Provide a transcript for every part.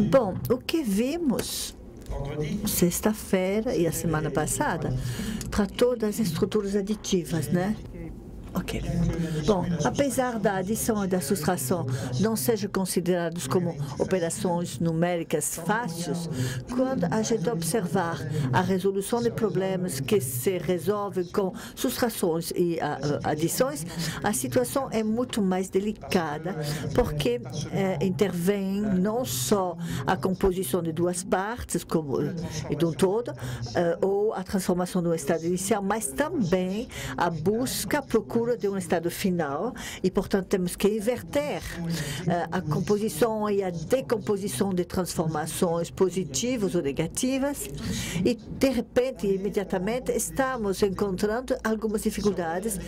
Bom, o que vimos sexta-feira e a semana passada tratou das estruturas aditivas, né? Ok. Bom, apesar da adição e da subtração não sejam considerados como operações numéricas fáceis, quando a gente observar a resolução de problemas que se resolvem com subtrações e adições, a situação é muito mais delicada, porque intervém não só a composição de duas partes e de um todo, ou a transformação do estado inicial, mas também a busca, a procura de um estado final e, portanto, temos que inverter a composição e a decomposição de transformações positivas ou negativas e, de repente, imediatamente, estamos encontrando algumas dificuldades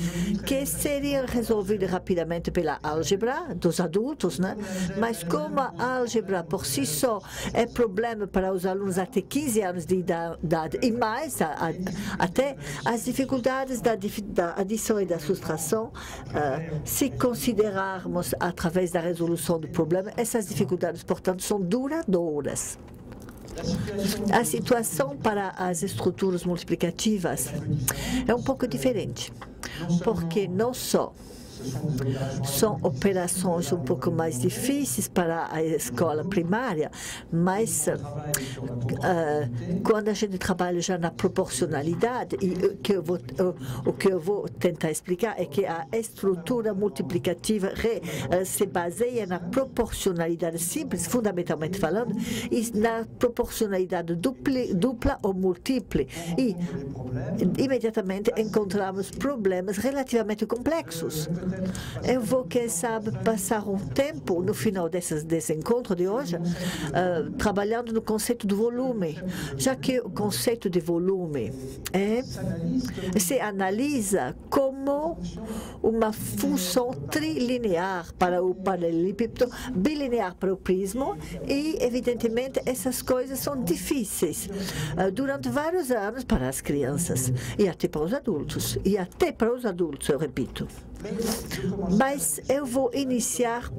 que seriam resolvidas rapidamente pela álgebra dos adultos, né? Mas como a álgebra por si só é problema para os alunos até 15 anos de idade e mais, até as dificuldades da adição e da subtração, se considerarmos através da resolução do problema, essas dificuldades, portanto, são duradouras. A situação para as estruturas multiplicativas é um pouco diferente, porque não só são operações um pouco mais difíceis para a escola primária, mas quando a gente trabalha já na proporcionalidade, e o que eu vou tentar explicar é que a estrutura multiplicativa se baseia na proporcionalidade simples, fundamentalmente falando, e na proporcionalidade dupla ou múltipla. E imediatamente encontramos problemas relativamente complexos. Eu vou, quem sabe, passar um tempo no final desse encontro de hoje trabalhando no conceito do volume, já que o conceito de volume se analisa como uma função trilinear para o paralelepípedo, bilinear para o prisma e, evidentemente, essas coisas são difíceis durante vários anos para as crianças e até para os adultos, eu repito. Mas eu vou iniciar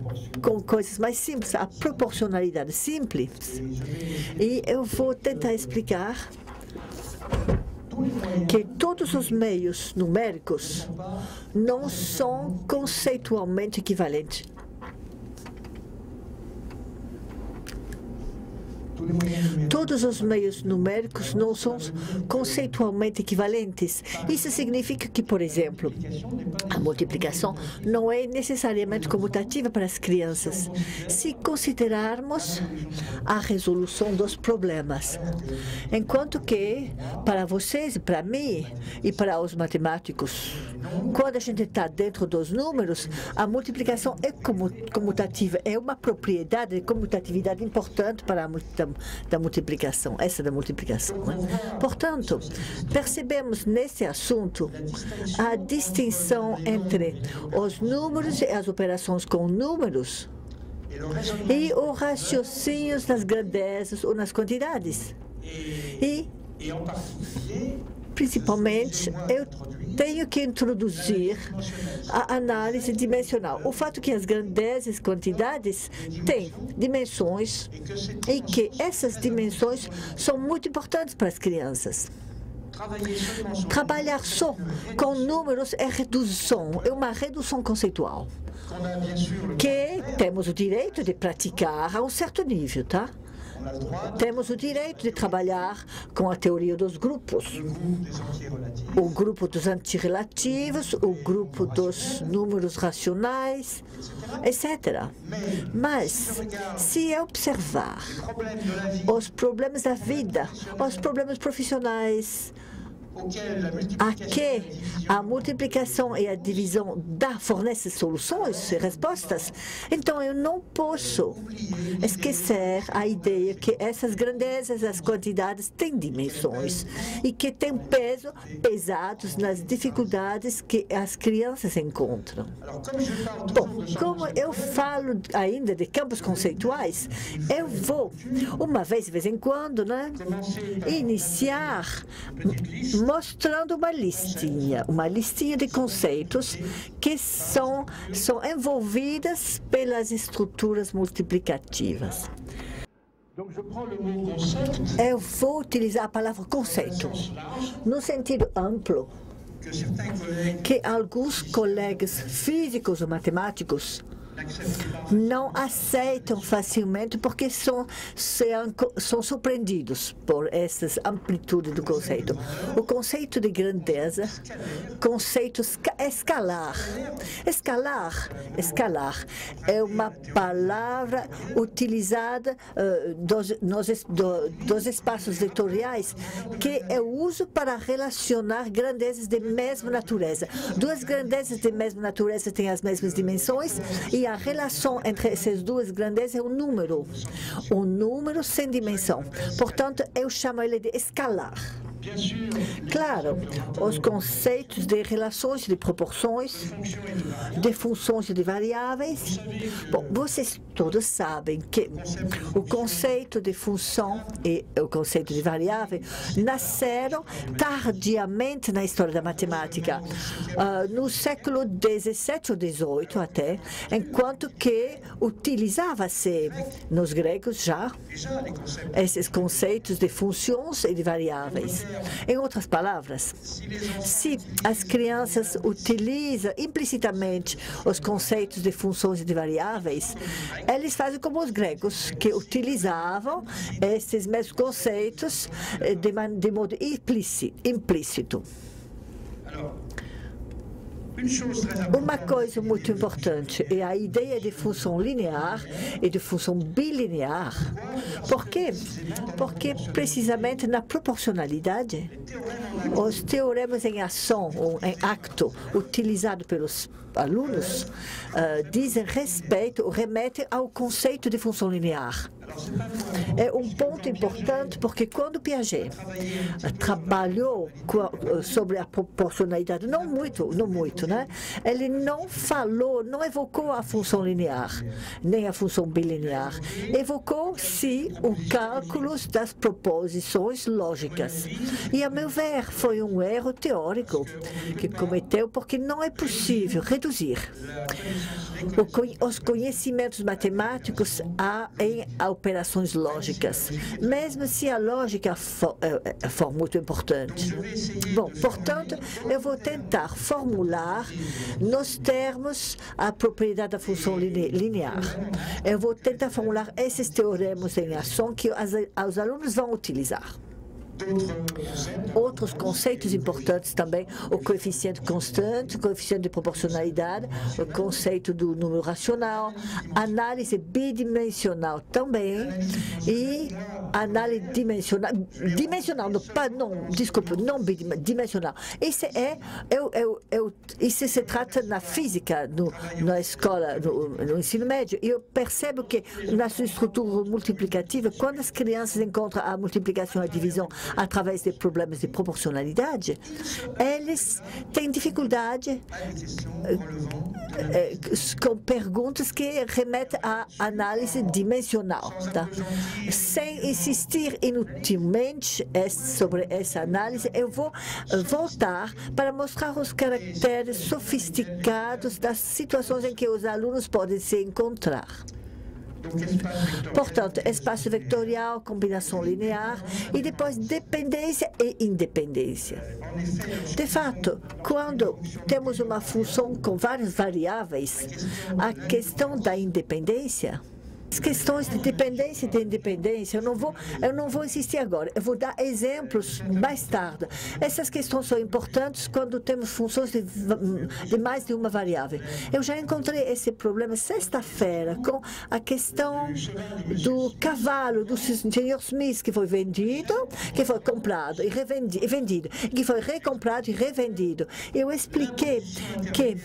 com coisas mais simples, a proporcionalidade simples, e eu vou tentar explicar que todos os meios numéricos não são conceitualmente equivalentes. Todos os meios numéricos não são conceitualmente equivalentes. Isso significa que, por exemplo, a multiplicação não é necessariamente comutativa para as crianças, se considerarmos a resolução dos problemas. Enquanto que, para vocês, para mim e para os matemáticos, quando a gente está dentro dos números, a multiplicação é comutativa, é uma propriedade de comutatividade importante para da multiplicação, da multiplicação. Né? Portanto, percebemos nesse assunto a distinção entre os números e as operações com números e o raciocínio nas grandezas ou nas quantidades. E, principalmente, eu tenho que introduzir a análise dimensional. O fato que as grandezas e quantidades têm dimensões e que essas dimensões são muito importantes para as crianças. Trabalhar só com números é uma redução conceitual, que temos o direito de praticar a um certo nível, tá? Temos o direito de trabalhar com a teoria dos grupos, o grupo dos antirrelativos, o grupo dos números racionais, etc. Mas, se observar os problemas da vida, os problemas profissionais, a que a multiplicação e a divisão fornecem soluções e respostas, então eu não posso esquecer a ideia que essas grandezas, as quantidades têm dimensões e que têm pesados nas dificuldades que as crianças encontram. Bom, como eu falo ainda de campos conceituais, eu vou, de vez em quando, né, iniciar mostrando uma listinha de conceitos que são envolvidas pelas estruturas multiplicativas. Eu vou utilizar a palavra conceito, no sentido amplo, que alguns colegas físicos ou matemáticos não aceitam facilmente porque são surpreendidos por essas amplitudes do conceito. O conceito de grandeza, conceito escalar. Escalar é uma palavra utilizada dos espaços vetoriais que eu uso para relacionar grandezas de mesma natureza. Duas grandezas de mesma natureza têm as mesmas dimensões e a relação entre essas duas grandezas é um número sem dimensão. Portanto, eu chamo ele de escalar. Claro, os conceitos de relações de proporções, de funções de variáveis. Bom, vocês todos sabem que o conceito de função e o conceito de variável nasceram tardiamente na história da matemática, no século XVII ou XVIII até, enquanto que utilizava-se nos gregos já esses conceitos de funções e de variáveis. Em outras palavras, se as crianças utilizam implicitamente os conceitos de funções e de variáveis, eles fazem como os gregos, que utilizavam esses mesmos conceitos de modo implícito. Uma coisa muito importante é a ideia de função linear e de função bilinear. Por quê? Porque precisamente na proporcionalidade, os teoremas em ação ou em acto utilizados pelos alunos dizem respeito ou remetem ao conceito de função linear. É um ponto importante porque quando Piaget trabalhou sobre a proporcionalidade, não muito, né? Ele não evocou a função linear, nem a função bilinear. Evocou, sim, o cálculo das proposições lógicas. E, a meu ver, foi um erro teórico que cometeu porque não é possível reduzir os conhecimentos matemáticos em operações lógicas, mesmo se a lógica for muito importante. Bom, portanto, eu vou tentar formular nos termos a propriedade da função linear. Eu vou tentar formular esses teoremas em ação que os alunos vão utilizar. Outros conceitos importantes também, o coeficiente constante, o coeficiente de proporcionalidade, o conceito do número racional, análise bidimensional também e análise não bidimensional. Isso se trata na física, na escola, no ensino médio. E eu percebo que na sua estrutura multiplicativa, quando as crianças encontram a multiplicação e a divisão através de problemas de proporcionalidade, eles têm dificuldade com perguntas que remetem à análise dimensional. Tá? Sem insistir inutilmente sobre essa análise, eu vou voltar para mostrar os caracteres sofisticados das situações em que os alunos podem se encontrar. Portanto, espaço vetorial, combinação linear e depois dependência e independência. De fato, quando temos uma função com várias variáveis, a questão da independência, as questões de dependência e de independência, eu não vou insistir agora. Eu vou dar exemplos mais tarde. Essas questões são importantes quando temos funções de mais de uma variável. Eu já encontrei esse problema sexta-feira com a questão do cavalo do Sr. Smith, que foi vendido, que foi comprado e vendido, que foi recomprado e revendido. Eu expliquei que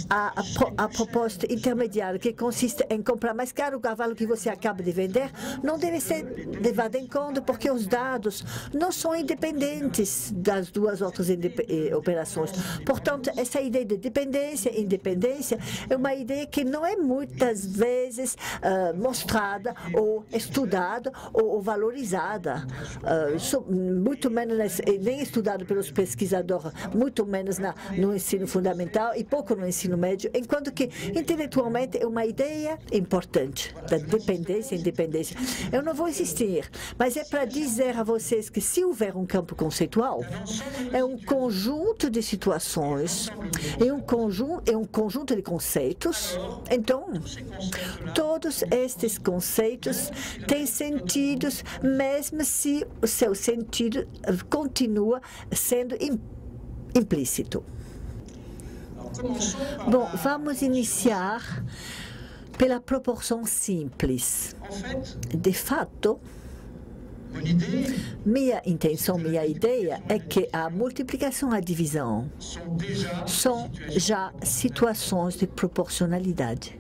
a proposta intermediária, que consiste em comprar mais caro o cavalo cavalo que você acaba de vender não deve ser levado em conta porque os dados não são independentes das duas outras operações. Portanto, essa ideia de dependência e independência é uma ideia que não é muitas vezes mostrada ou estudada ou valorizada, muito menos nem estudada pelos pesquisadores, muito menos no ensino fundamental e pouco no ensino médio, enquanto que intelectualmente é uma ideia importante da dependência e independência. Eu não vou insistir, mas é para dizer a vocês que se houver um campo conceitual, é um conjunto de situações e um conjunto de conceitos. Então, todos estes conceitos têm sentidos, mesmo se o seu sentido continua sendo implícito. Bom, vamos iniciar pela proporção simples. De fato, minha intenção, minha ideia é que a multiplicação e a divisão são já situações de proporcionalidade.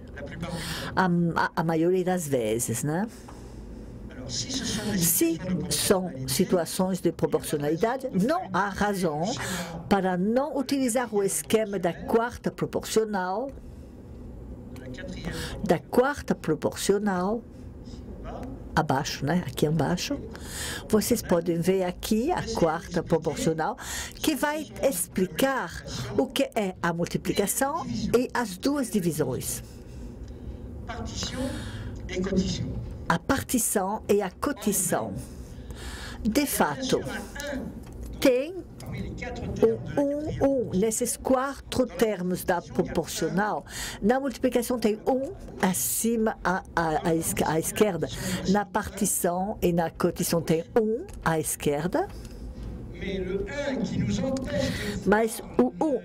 A maioria das vezes, né? Se são situações de proporcionalidade, não há razão para não utilizar o esquema da quarta proporcional, abaixo, né? Aqui embaixo. Vocês podem ver aqui a quarta proporcional, que vai explicar o que é a multiplicação e as duas divisões. A partição e a cotição. De fato, tem nesses 4 termos da proporcional. Na multiplicação tem acima à esquerda. Na partição e na cotição tem à esquerda. Mas o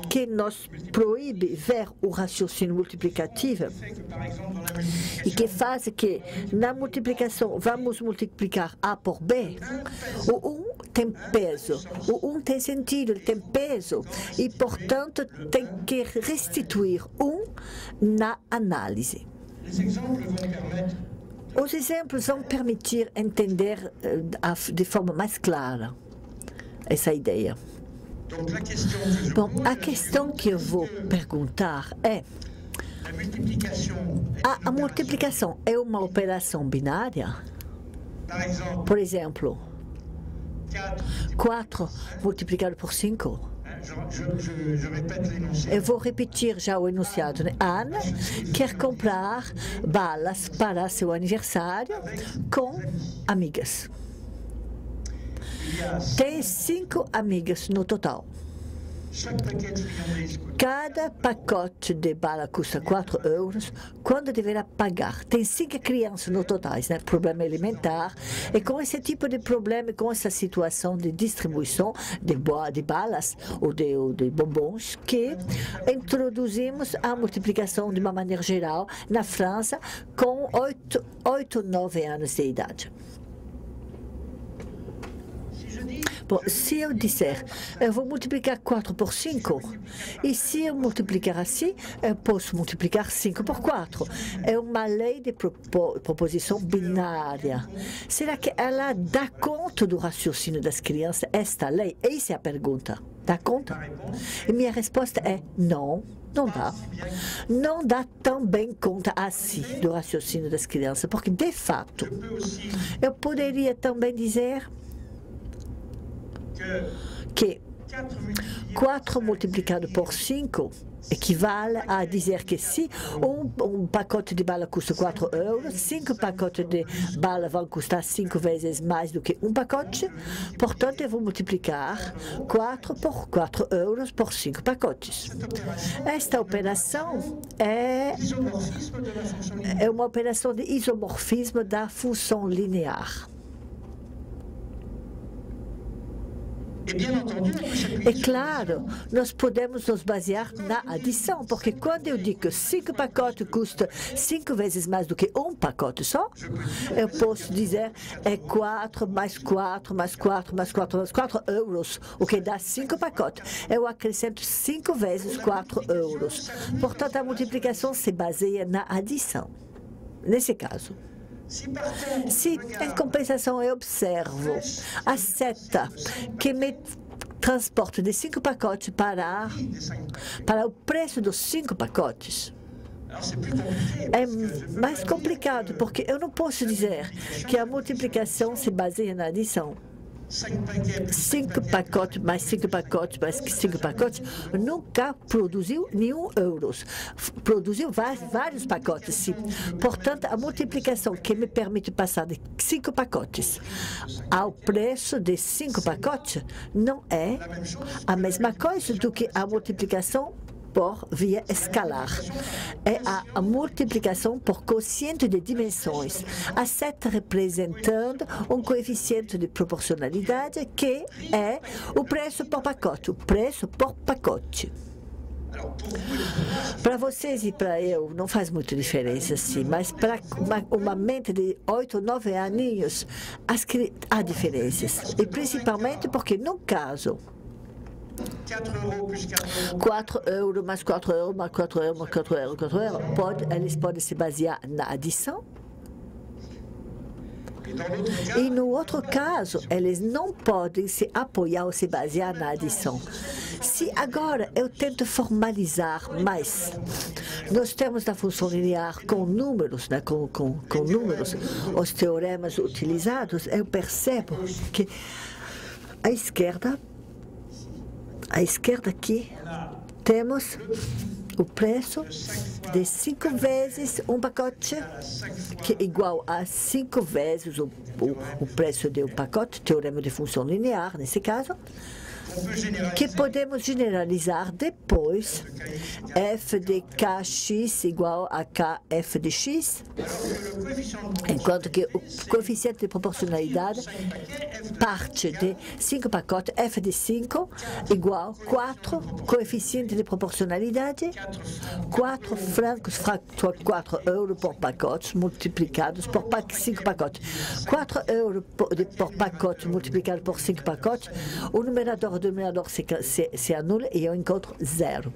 que nos proíbe ver o raciocínio multiplicativo e que faz que na multiplicação vamos multiplicar A por B, o tem peso, o tem sentido, ele tem peso e, portanto, tem que restituir na análise. Os exemplos vão permitir entender de forma mais clara essa ideia. Bom, a questão que eu vou perguntar é: a multiplicação é uma operação binária? Por exemplo, 4 multiplicado por 5. Eu vou repetir já o enunciado. Né? Ana quer comprar balas para seu aniversário com amigas. Tem 5 amigas no total. Cada pacote de bala custa 4 euros. Quando deverá pagar? Tem 5 crianças no total, né? Problema alimentar. E com esse tipo de problema, com essa situação de distribuição de balas ou de bombons, que introduzimos a multiplicação de uma maneira geral na França com 8, 9 anos de idade. Bom, se eu disser, eu vou multiplicar 4 por 5, e se eu multiplicar assim, eu posso multiplicar 5 por 4. É uma lei de proposição binária. Será que ela dá conta do raciocínio das crianças, esta lei? Essa é a pergunta. Dá conta? E minha resposta é não. Não dá. Não dá tão bem conta assim do raciocínio das crianças, porque, de fato, eu poderia também dizer que 4 multiplicado por 5 equivale a dizer que se um pacote de bala custa 4 euros, 5 pacotes de bala vão custar 5 vezes mais do que um pacote. Portanto, eu vou multiplicar 4 por 4 euros por 5 pacotes. Esta operação é uma operação de isomorfismo da função linear. É claro, nós podemos nos basear na adição, porque quando eu digo que 5 pacotes custam 5 vezes mais do que um pacote só, eu posso dizer é 4 mais 4 mais 4 mais 4 mais 4 euros, o que dá 5 pacotes. Eu acrescento 5 vezes 4 euros. Portanto, a multiplicação se baseia na adição. nesse caso. Se, em compensação, eu observo a seta que me transporta de 5 pacotes para o preço dos 5 pacotes, é mais complicado, porque eu não posso dizer que a multiplicação se baseia na adição. 5 pacotes mais 5 pacotes mais 5 pacotes nunca produziu nenhum euros. Produziu vários pacotes, sim. Portanto, a multiplicação que me permite passar de 5 pacotes ao preço de 5 pacotes não é a mesma coisa do que a multiplicação por via escalar. É a multiplicação por quociente de dimensões, a seta representando um coeficiente de proporcionalidade que é o preço por pacote, o preço por pacote. Para vocês e para eu não faz muita diferença, sim, mas para uma mente de 8 ou 9 aninhos há diferenças, e principalmente porque no caso 4 euros mais 4 euros mais 4 euros mais 4 euros, 4 euros, eles podem se basear na adição. E no outro caso, eles não podem se apoiar ou se basear na adição. Se agora eu tento formalizar mais, nós temos da função linear com números, né, com números, os teoremas utilizados, eu percebo que à esquerda aqui, temos o preço de 5 vezes um pacote, que é igual a 5 vezes o preço de um pacote, teorema de função linear, nesse caso, que podemos generalizar depois f de kx igual a kf de x, enquanto que o coeficiente de proporcionalidade parte de 5 pacotes, f de 5 igual a 4, coeficiente de proporcionalidade, 4 francos, 4 euros por pacote, multiplicados por 5 pacotes. 4 euros por pacote multiplicado por 5 pacotes, o numerador do denominador se anula e eu encontro 0.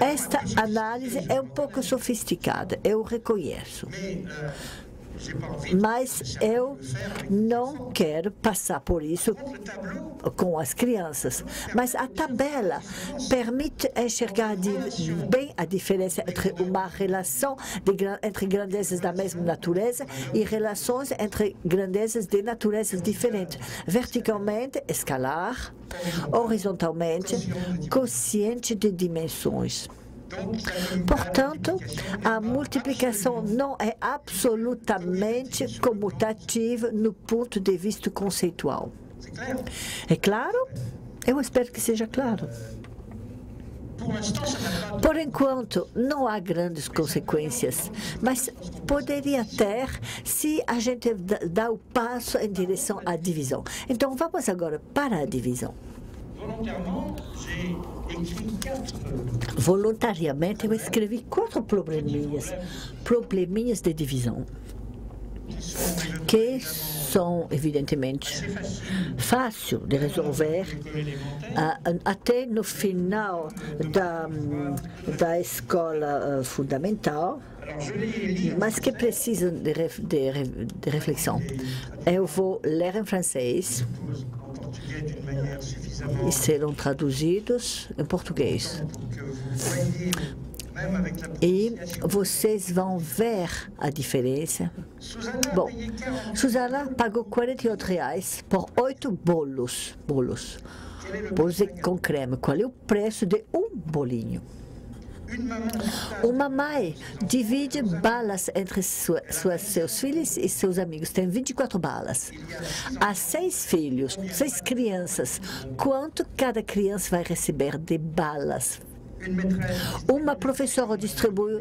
Esta análise é um pouco sofisticada, eu reconheço. Mas eu não quero passar por isso com as crianças. Mas a tabela permite enxergar bem a diferença entre uma relação entre grandezas da mesma natureza e relações entre grandezas de naturezas diferentes. Verticalmente, escalar, horizontalmente, quociente de dimensões. Portanto, a multiplicação não é absolutamente comutativa no ponto de vista conceitual. É claro? Eu espero que seja claro. Por enquanto, não há grandes consequências, mas poderia ter se a gente dá o passo em direção à divisão. Então, vamos agora para a divisão. Voluntariamente, eu escrevi 4 probleminhas de divisão, que são, evidentemente, fácil de resolver até no final da escola fundamental, mas que precisam de reflexão. Eu vou ler em francês e serão traduzidos em português. E vocês vão ver a diferença. Bom, Susana pagou R$ 48 por 8 bolos com creme. Qual é o preço de um bolinho? Uma mãe divide balas entre seus filhos e seus amigos. Tem 24 balas. Há 6 filhos, 6 crianças. Quanto cada criança vai receber de balas? Uma professora distribui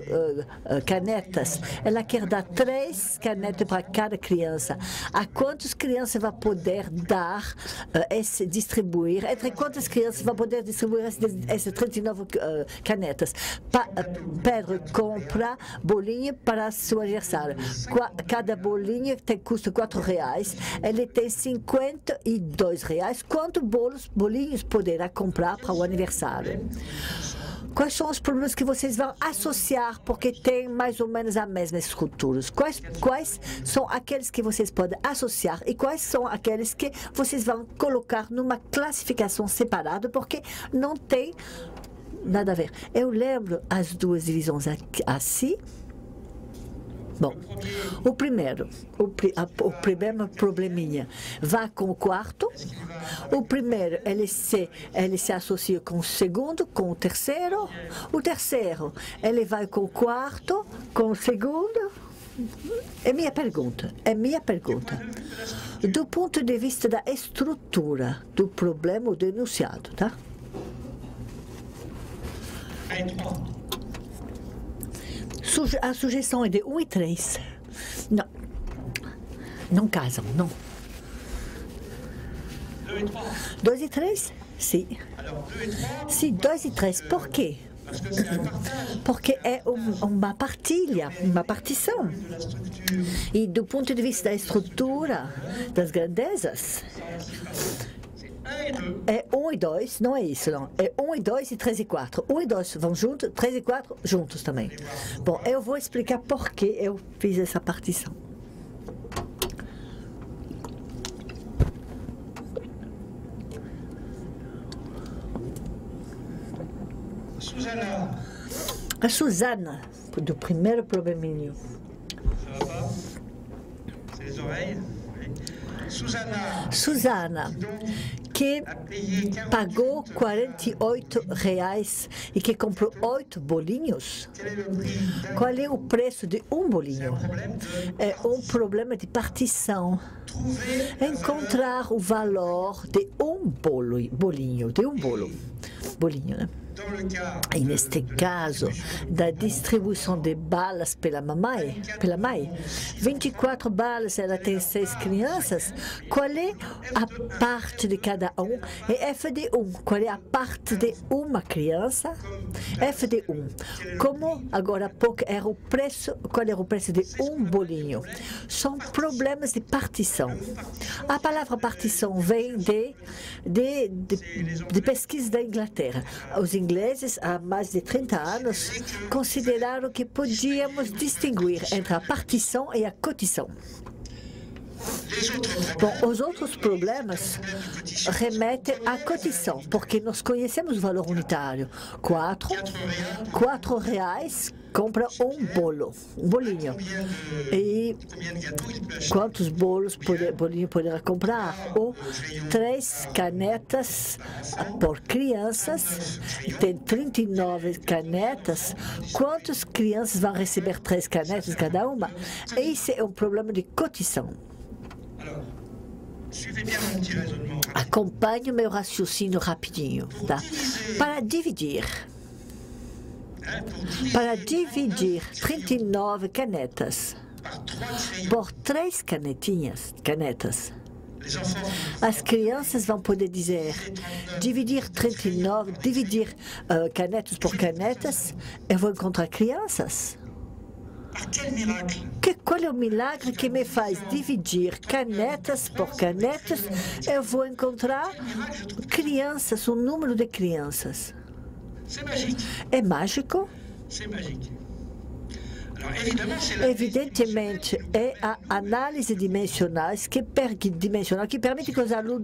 canetas. Ela quer dar 3 canetas para cada criança. A quantas crianças vai poder dar, distribuir? Entre quantas crianças vai poder distribuir essas 39 canetas? Pedro compra bolinho para seu aniversário. Cada bolinho custa R$4. Ele tem R$52. Quantos bolinhos poderá comprar para o aniversário? Quais são os problemas que vocês vão associar porque tem mais ou menos a mesma estrutura? Quais são aqueles que vocês podem associar e quais são aqueles que vocês vão colocar numa classificação separada porque não tem nada a ver. Eu lembro as duas divisões assim. Bom, o primeiro probleminha vai com o quarto. O primeiro, ele se associa com o segundo, com o terceiro. O terceiro, ele vai com o quarto, com o segundo. É minha pergunta. Do ponto de vista da estrutura do problema do enunciado, tá? A sugestão é de 1 e 3. Não casam, não. 2 e 3? Sim. Sim, 2 e 3. Por quê? Porque é uma partilha, uma partição. E do ponto de vista da estrutura, das grandezas, é 1 e 2, não é isso, não. É 1 e 2 e 3 e 4. 1 e 2 vão juntos, 3 e 4 juntos também. Bom, eu vou explicar por que eu fiz essa partição. A Susana, do primeiro probleminho. Susana, que pagou R$48 e que comprou 8 bolinhos. Qual é o preço de um bolinho? É um problema de partição. Encontrar o valor de um bolinho, bolinho, né? E neste caso, da distribuição de balas pela mãe, 24 balas, ela tem 6 crianças, qual é a parte de cada um? É F de 1. Qual é a parte de uma criança? F de 1. Como agora há pouco era o preço, qual era o preço de um bolinho? São problemas de partição. A palavra partição vem de pesquisa da Inglaterra. Os ingleses, há mais de 30 anos, consideraram que podíamos distinguir entre a partição e a cotição. Bom, os outros problemas remetem à cotição, porque nós conhecemos o valor unitário. R$4 compra um bolinho. E quantos bolinho poderá comprar? Ou 3 canetas por crianças. Tem 39 canetas. Quantas crianças vão receber 3 canetas cada uma? Esse é um problema de cotição. Acompanhe o meu raciocínio rapidinho, tá? Para dividir 39 canetas por 3 canetas, as crianças vão poder dizer, dividir canetas por canetas, eu vou encontrar crianças. Qual é o milagre que me faz dividir canetas por canetas? Eu vou encontrar crianças, um número de crianças. É mágico? Evidentemente, é a análise dimensional que permite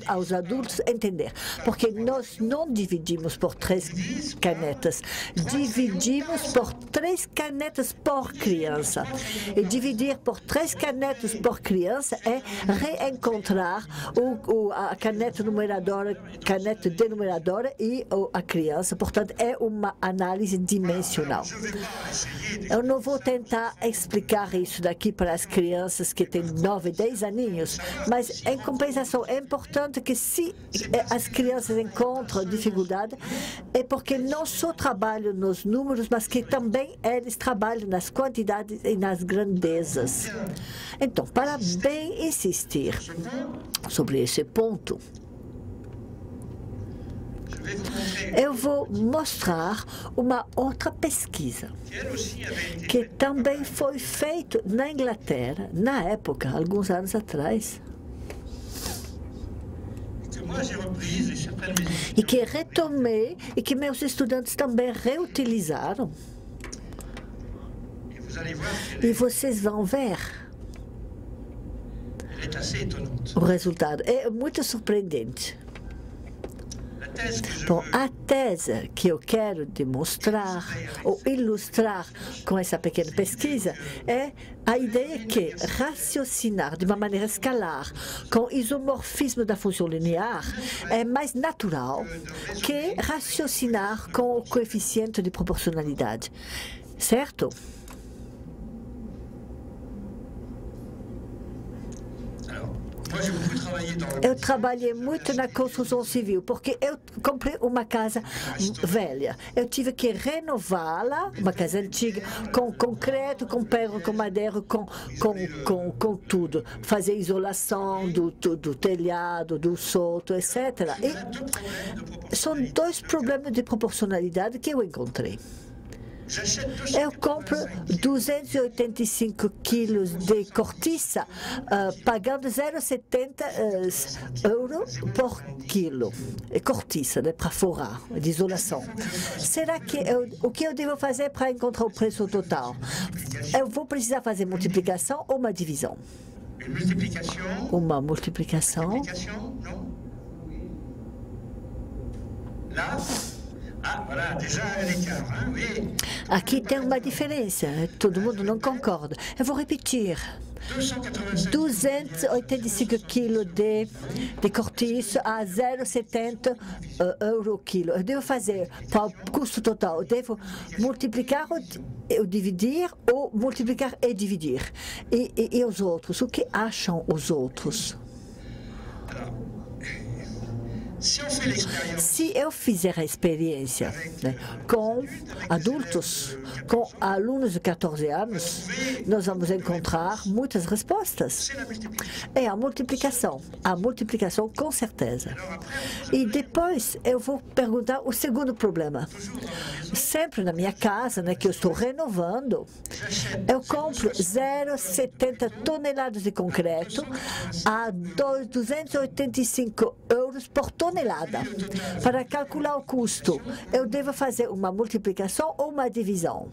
aos adultos entender. Porque nós não dividimos por 3 canetas, dividimos por 3 canetas por criança. E dividir por 3 canetas por criança é reencontrar a caneta numeradora, caneta denominadora e a criança. Portanto, é uma análise dimensional. Eu não vou tentar explicar isso daqui para as crianças que têm 9, 10 aninhos, mas em compensação é importante que se as crianças encontram dificuldade, é porque não só trabalham nos números, mas que também eles trabalham nas quantidades e nas grandezas. Então, para bem insistir sobre esse ponto, eu vou mostrar uma outra pesquisa que também foi feita na Inglaterra, na época, alguns anos atrás. e que retomei e que meus estudantes também reutilizaram. E vocês vão ver. O resultado é muito surpreendente. Bom, a tese que eu quero demonstrar ou ilustrar com essa pequena pesquisa é a ideia que raciocinar de uma maneira escalar com isomorfismo da função linear é mais natural que raciocinar com o coeficiente de proporcionalidade. Certo? Eu trabalhei muito na construção civil, porque eu comprei uma casa velha. Eu tive que renová-la, uma casa antiga, com concreto, com pedra, com madeira, com tudo. Fazer isolação do telhado, do solto, etc. E são dois problemas de proporcionalidade que eu encontrei. Eu compro 285 quilos de cortiça, pagando 0,70 euros por quilo. Cortiça, né, para forrar, de isolação. Será que o que eu devo fazer para encontrar o preço total? Eu vou precisar fazer multiplicação ou uma divisão? Uma multiplicação. Aqui tem uma diferença, todo mundo não concorda. Eu vou repetir. 285 quilos de cortiça a 0,70 euro o quilo. Eu devo fazer para o custo total, eu devo multiplicar ou dividir, ou multiplicar e dividir. E os outros, o que acham os outros? Se eu fizer a experiência, né, com adultos, com alunos de 14 anos, nós vamos encontrar muitas respostas. É a multiplicação com certeza. E depois eu vou perguntar o segundo problema. Sempre na minha casa, né, que eu estou renovando, eu compro 0,70 toneladas de concreto a 285 euros por tonelada. Para calcular o custo, eu devo fazer uma multiplicação ou uma divisão?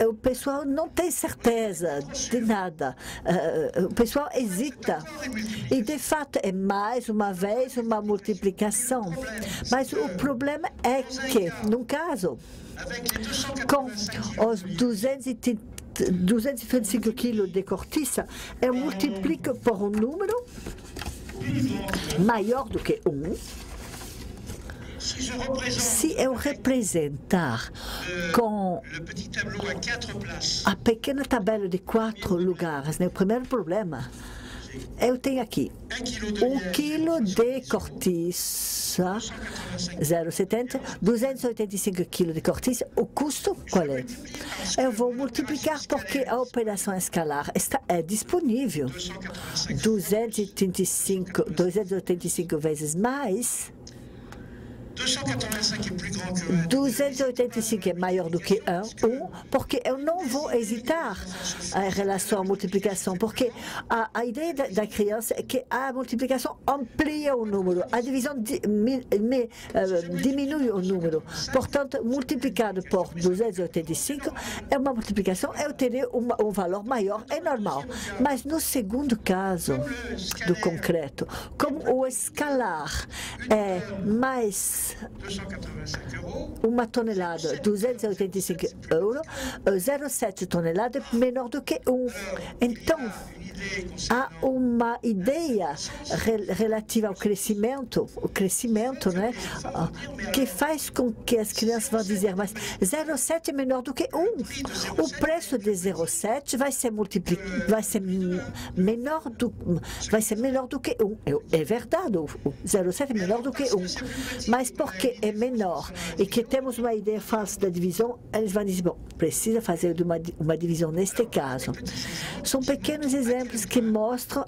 O pessoal não tem certeza de nada. O pessoal hesita. E, de fato, é mais uma vez uma multiplicação. Mas o problema é que, num caso, com os 225 quilos de cortiça, eu multiplico por um número maior do que 1. Se eu representar com a pequena tabela de 4 lugares, né, o primeiro problema, eu tenho aqui 1 quilo de cortiça, 0,70, 285 quilos de cortiça. O custo, qual é? Eu vou multiplicar porque a operação escalar é disponível. 285 vezes mais. 285 é maior do que 1, porque eu não vou hesitar em relação à multiplicação, porque a ideia da criança é que a multiplicação amplia o número, a divisão diminui o número. Portanto, multiplicado por 285 é uma multiplicação, eu terei um valor maior, é normal. Mas no segundo caso do concreto, como o escalar é mais uma tonelada, 285 euros, 0,7 tonelada menor do que 1. Então, há uma ideia relativa ao crescimento, né, que faz com que as crianças vão dizer, mas 0,7 é menor do que 1. O preço de 0,7 vai ser menor do que 1. É verdade, o 0,7 é menor do que 1. Mas porque é menor e que temos uma ideia falsa da divisão, eles vão dizer, bom, precisa fazer uma divisão neste caso. São pequenos exemplos que mostram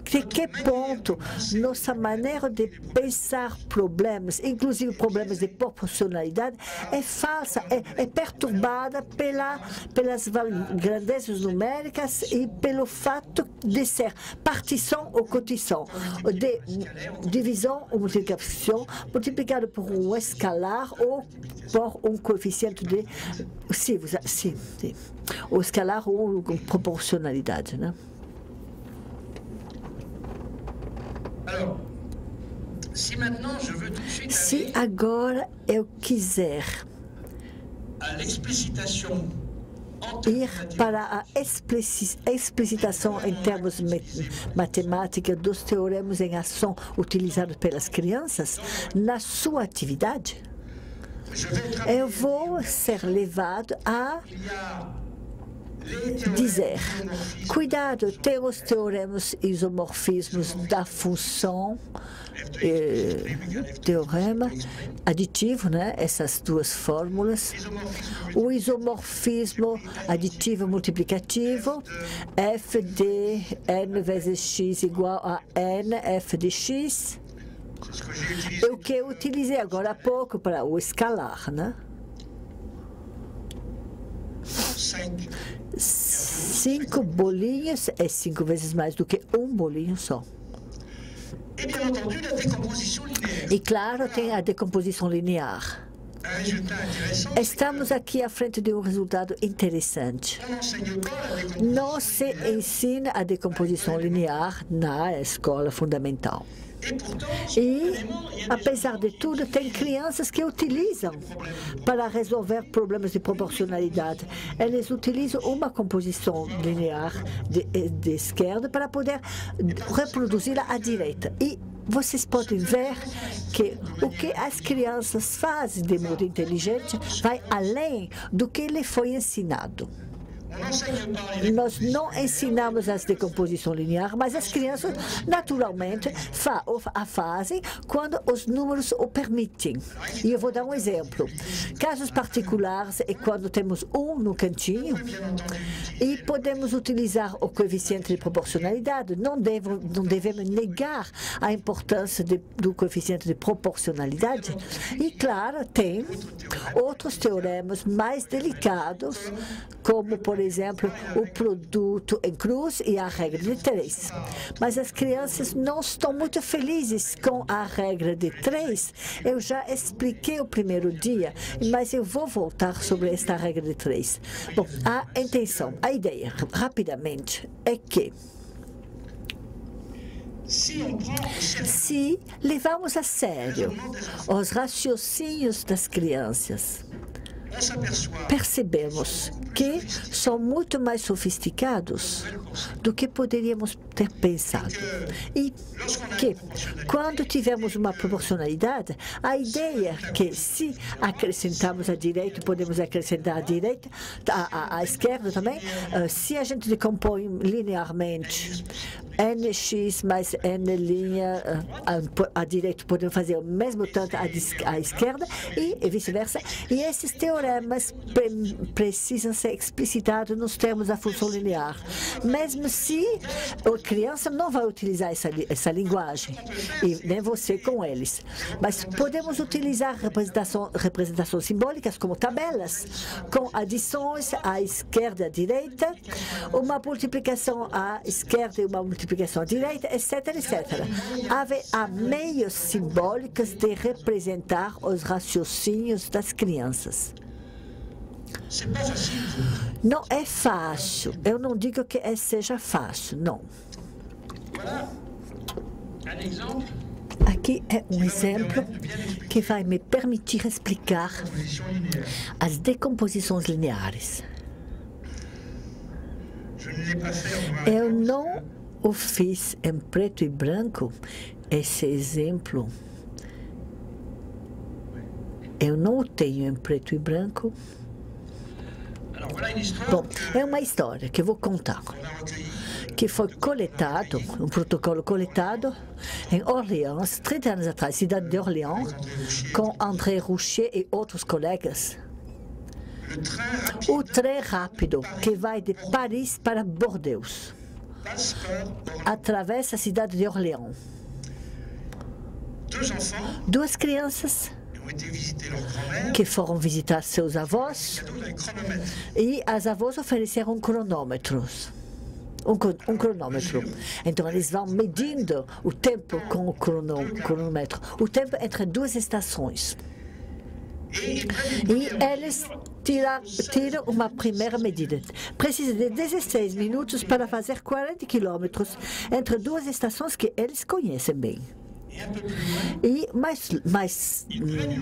de que ponto nossa maneira de pensar problemas, inclusive problemas de proporcionalidade, é falsa, é perturbada pelas grandezas numéricas e pelo fato de ser partição ou cotição, de divisão ou multiplicação, multiplicado por um escalar ou por um coeficiente de o escalar ou proporcionalidade, né? Se agora eu quiser ir para a explicitação em termos matemáticos dos teoremas em ação utilizados pelas crianças na sua atividade, eu vou ser levado a dizer: cuidado, tem os teoremas isomorfismos da função, teorema aditivo, né? Essas duas fórmulas, o isomorfismo aditivo multiplicativo, f de n vezes x igual a n f de x, o que eu utilizei agora há pouco para o escalar, né? 5 bolinhos é 5 vezes mais do que um bolinho só. E claro, tem a decomposição linear. Estamos aqui à frente de um resultado interessante. Não se ensina a decomposição linear na escola fundamental. E, apesar de tudo, tem crianças que utilizam para resolver problemas de proporcionalidade. Eles utilizam uma composição linear de esquerda para poder reproduzi-la à direita. E vocês podem ver que o que as crianças fazem de modo inteligente vai além do que lhe foi ensinado. Nós não ensinamos a decomposição linear, mas as crianças naturalmente a fazem quando os números o permitem. E eu vou dar um exemplo. Casos particulares é quando temos um no cantinho e podemos utilizar o coeficiente de proporcionalidade. Não devemos negar a importância do coeficiente de proporcionalidade. E, claro, tem outros teoremas mais delicados, como, por exemplo, o produto em cruz e a regra de 3. Mas as crianças não estão muito felizes com a regra de 3. Eu já expliquei o primeiro dia, mas eu vou voltar sobre esta regra de 3. Bom, a intenção, a ideia, rapidamente, é que se levarmos a sério os raciocínios das crianças, percebemos que são muito mais sofisticados do que poderíamos ter pensado. E que, quando tivermos uma proporcionalidade, a ideia que se acrescentarmos à direita, podemos acrescentar à direita, à esquerda também, se a gente decompõe linearmente nx mais n' à direita, podemos fazer o mesmo tanto à esquerda e vice-versa. E esses teoremas precisam ser explicitados nos termos da função linear, mesmo se a criança não vai utilizar essa linguagem, e nem você com eles. Mas podemos utilizar representações simbólicas como tabelas, com adições à esquerda e à direita, uma multiplicação à esquerda e uma multiplicação à direita, etc., etc. Há meios simbólicos de representar os raciocínios das crianças. Não é fácil. Eu não digo que seja fácil, não. Aqui é um exemplo que vai me permitir explicar as decomposições lineares. Eu não o fiz em preto e branco, esse exemplo. Eu não o tenho em preto e branco. Bom, é uma história que eu vou contar, que foi coletado, um protocolo coletado em Orléans, 30 anos atrás, cidade de Orléans, com André Roucher e outros colegas. O trem rápido que vai de Paris para Bordeaux. atravessa a cidade de Orléans. Duas crianças que foram visitar seus avós e as avós ofereceram cronômetros. Um cronômetro. Então, eles vão medindo o tempo com o cronômetro. O tempo entre duas estações. E eles tiram uma primeira medida. Precisa de 16 minutos para fazer 40 quilômetros entre duas estações que eles conhecem bem. Mas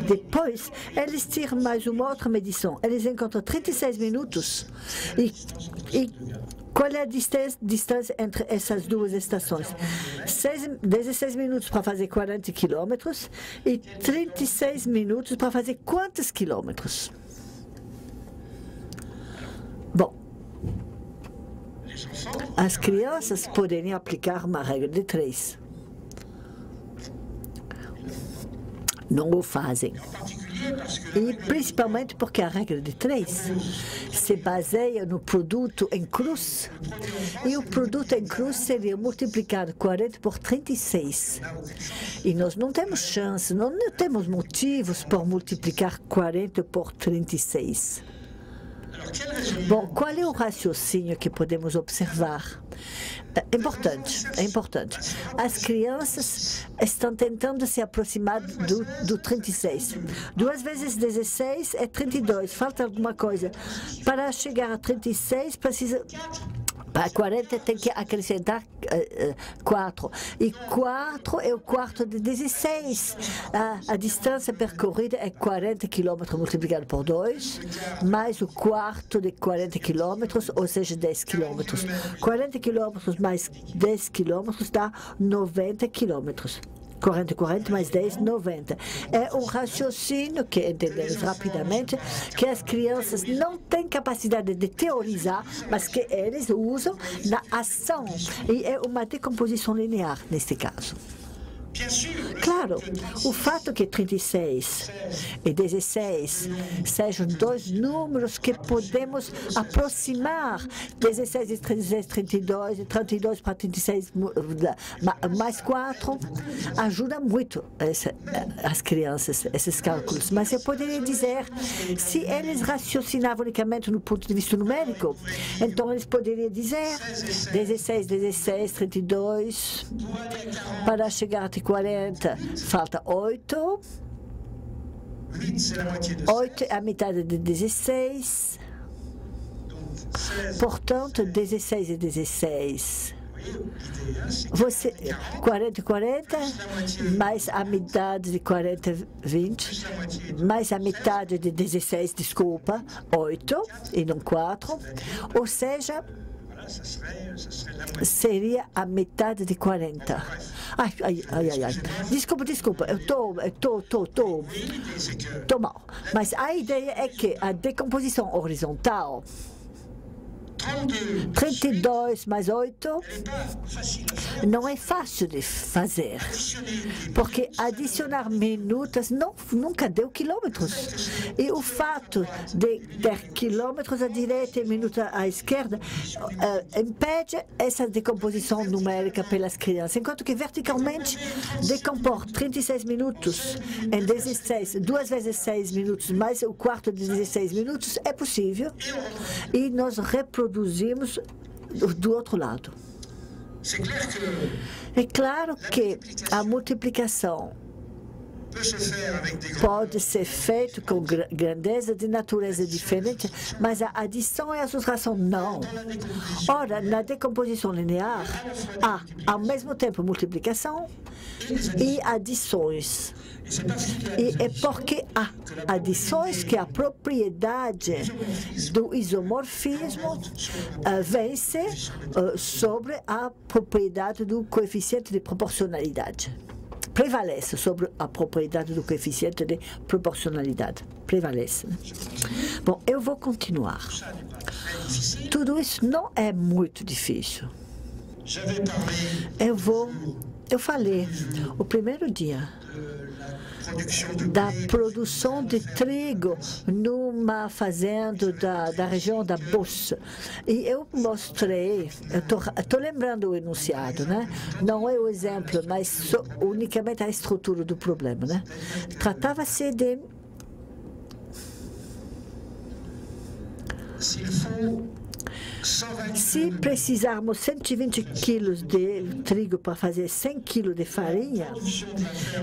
depois, eles tiram mais uma outra medição. Eles encontram 36 minutos. E qual é a distância entre essas duas estações? 16 minutos para fazer 40 quilômetros e 36 minutos para fazer quantos quilômetros? Bom, as crianças poderiam aplicar uma regra de 3. Não o fazem. E principalmente porque a regra de 3 se baseia no produto em cruz. E o produto em cruz seria multiplicado 40 por 36. E nós não temos chance, não temos motivos para multiplicar 40 por 36. Bom, qual é o raciocínio que podemos observar? É importante. As crianças estão tentando se aproximar do 36. 2 vezes 16 é 32. Falta alguma coisa. Para chegar a 36, precisa... Para 40 tem que acrescentar 4. E 4 é o quarto de 16. A distância percorrida é 40 quilômetros multiplicado por 2, mais o quarto de 40 quilômetros, ou seja, 10 quilômetros. 40 quilômetros mais 10 quilômetros dá 90 quilômetros. 40 mais 10, 90. É um raciocínio que entendemos rapidamente, que as crianças não têm capacidade de teorizar, mas que eles usam na ação. E é uma decomposição linear, neste caso. Claro, o fato que 36 e 16 sejam dois números que podemos aproximar, 16 e 36, 32, e 32 para 36 mais 4, ajuda muito as crianças, esses cálculos. Mas eu poderia dizer, se eles raciocinavam unicamente no ponto de vista numérico, então eles poderiam dizer 16, 16, 32, para chegar a 40, falta 8. 8 é a metade de 16. Portanto, 16 e 16. 40, mais a metade de 40, 20, mais a metade de 16, desculpa, 8 e não 4. Ou seja, seria a metade de 40. Ai. Desculpa. Eu tô mal. Mas a ideia é que a decomposição horizontal, 32 mais 8, não é fácil de fazer, porque adicionar minutos nunca deu quilômetros. E o fato de ter quilômetros à direita e minutos à esquerda impede essa decomposição numérica pelas crianças, enquanto que verticalmente decompor 36 minutos em 16, 2 vezes 6 minutos mais o quarto de 16 minutos é possível, e nós reproduzimos do outro lado. É claro que a multiplicação pode ser feita com grandeza de natureza diferente, mas a adição e a subtração não. Ora, na decomposição linear, há ao mesmo tempo multiplicação e adições. E é porque há adições que a propriedade do isomorfismo vence sobre a propriedade do coeficiente de proporcionalidade. Prevalece sobre a propriedade do coeficiente de proporcionalidade. Prevalece. Bom, eu vou continuar. Tudo isso não é muito difícil. Eu vou eu falei, o primeiro dia da produção de trigo numa fazenda da região da Beauce. E eu mostrei, estou lembrando o enunciado, né? Não é o exemplo, mas unicamente a estrutura do problema, né? Tratava-se de se precisarmos 120 quilos de trigo para fazer 100 quilos de farinha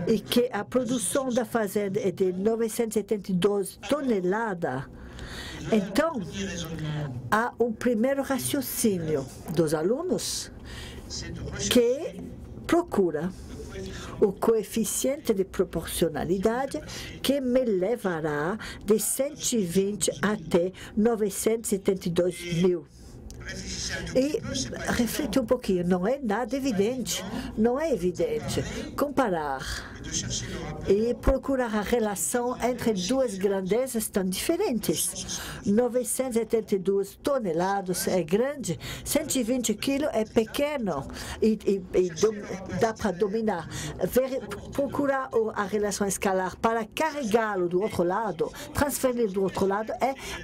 e que a produção da fazenda é de 972 toneladas, então há um primeiro raciocínio dos alunos que procura o coeficiente de proporcionalidade que me levará de 120 até 972 mil. E reflete um pouquinho, não é nada evidente, não é evidente comparar e procurar a relação entre duas grandezas tão diferentes. 972 toneladas é grande, 120 quilos é pequeno e dá para dominar. Procurar a relação escalar para carregá-lo do outro lado, transferir do outro lado,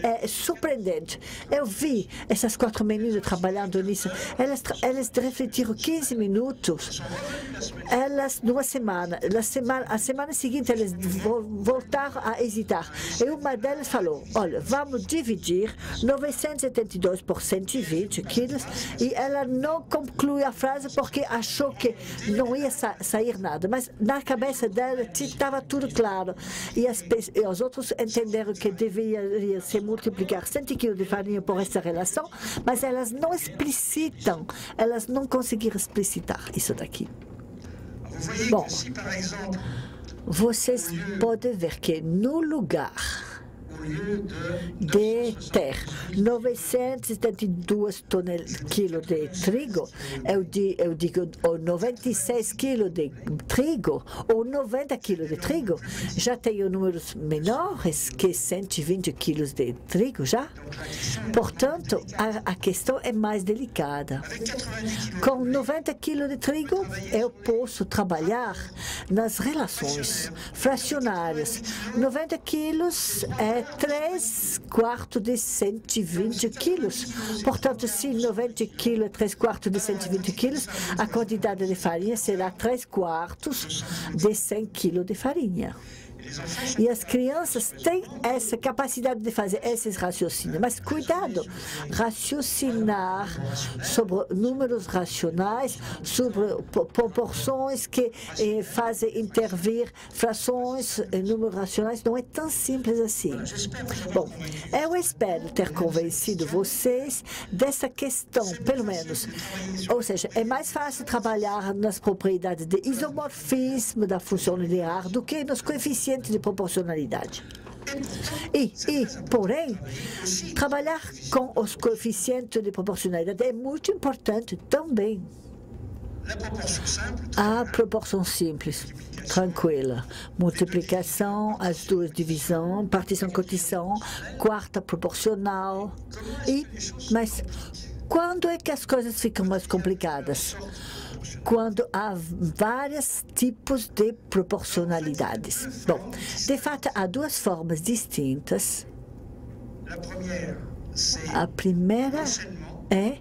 é surpreendente. Eu vi essas 4 meninas trabalhando nisso, elas refletiram 15 minutos, elas numa semana, a semana seguinte elas voltaram a hesitar. E uma delas falou, olha, vamos dividir 972 por 120 quilos, e ela não conclui a frase porque achou que não ia sair nada, mas na cabeça dela estava tudo claro, e os outros entenderam que deveria se multiplicar 100 quilos de farinha por essa relação, mas elas não explicitam, elas não conseguiram explicitar isso daqui. Bom, vocês podem ver que no lugar de ter 972 quilos de trigo, eu digo 96 quilos de trigo ou 90 quilos de trigo, já tenho números menores que 120 quilos de trigo já. Portanto, a questão é mais delicada. Com 90 quilos de trigo, eu posso trabalhar nas relações fracionárias. 90 quilos é 3/4 de 120 quilos. Portanto, se 90 quilos é 3/4 de 120 quilos, a quantidade de farinha será 3/4 de 100 quilos de farinha. E as crianças têm essa capacidade de fazer esses raciocínios. Mas cuidado, raciocinar sobre números racionais, sobre proporções que fazem intervir frações, números racionais, não é tão simples assim. Bom, eu espero ter convencido vocês dessa questão, pelo menos. Ou seja, é mais fácil trabalhar nas propriedades de isomorfismo da função linear do que nos coeficientes de proporcionalidade. Porém, trabalhar com os coeficientes de proporcionalidade é muito importante também. A proporção simples, tranquila, multiplicação, as duas divisões, partição, cotição, quarta proporcional. Mas quando é que as coisas ficam mais complicadas? Quando há vários tipos de proporcionalidades. Bom, de fato, há duas formas distintas. A primeira é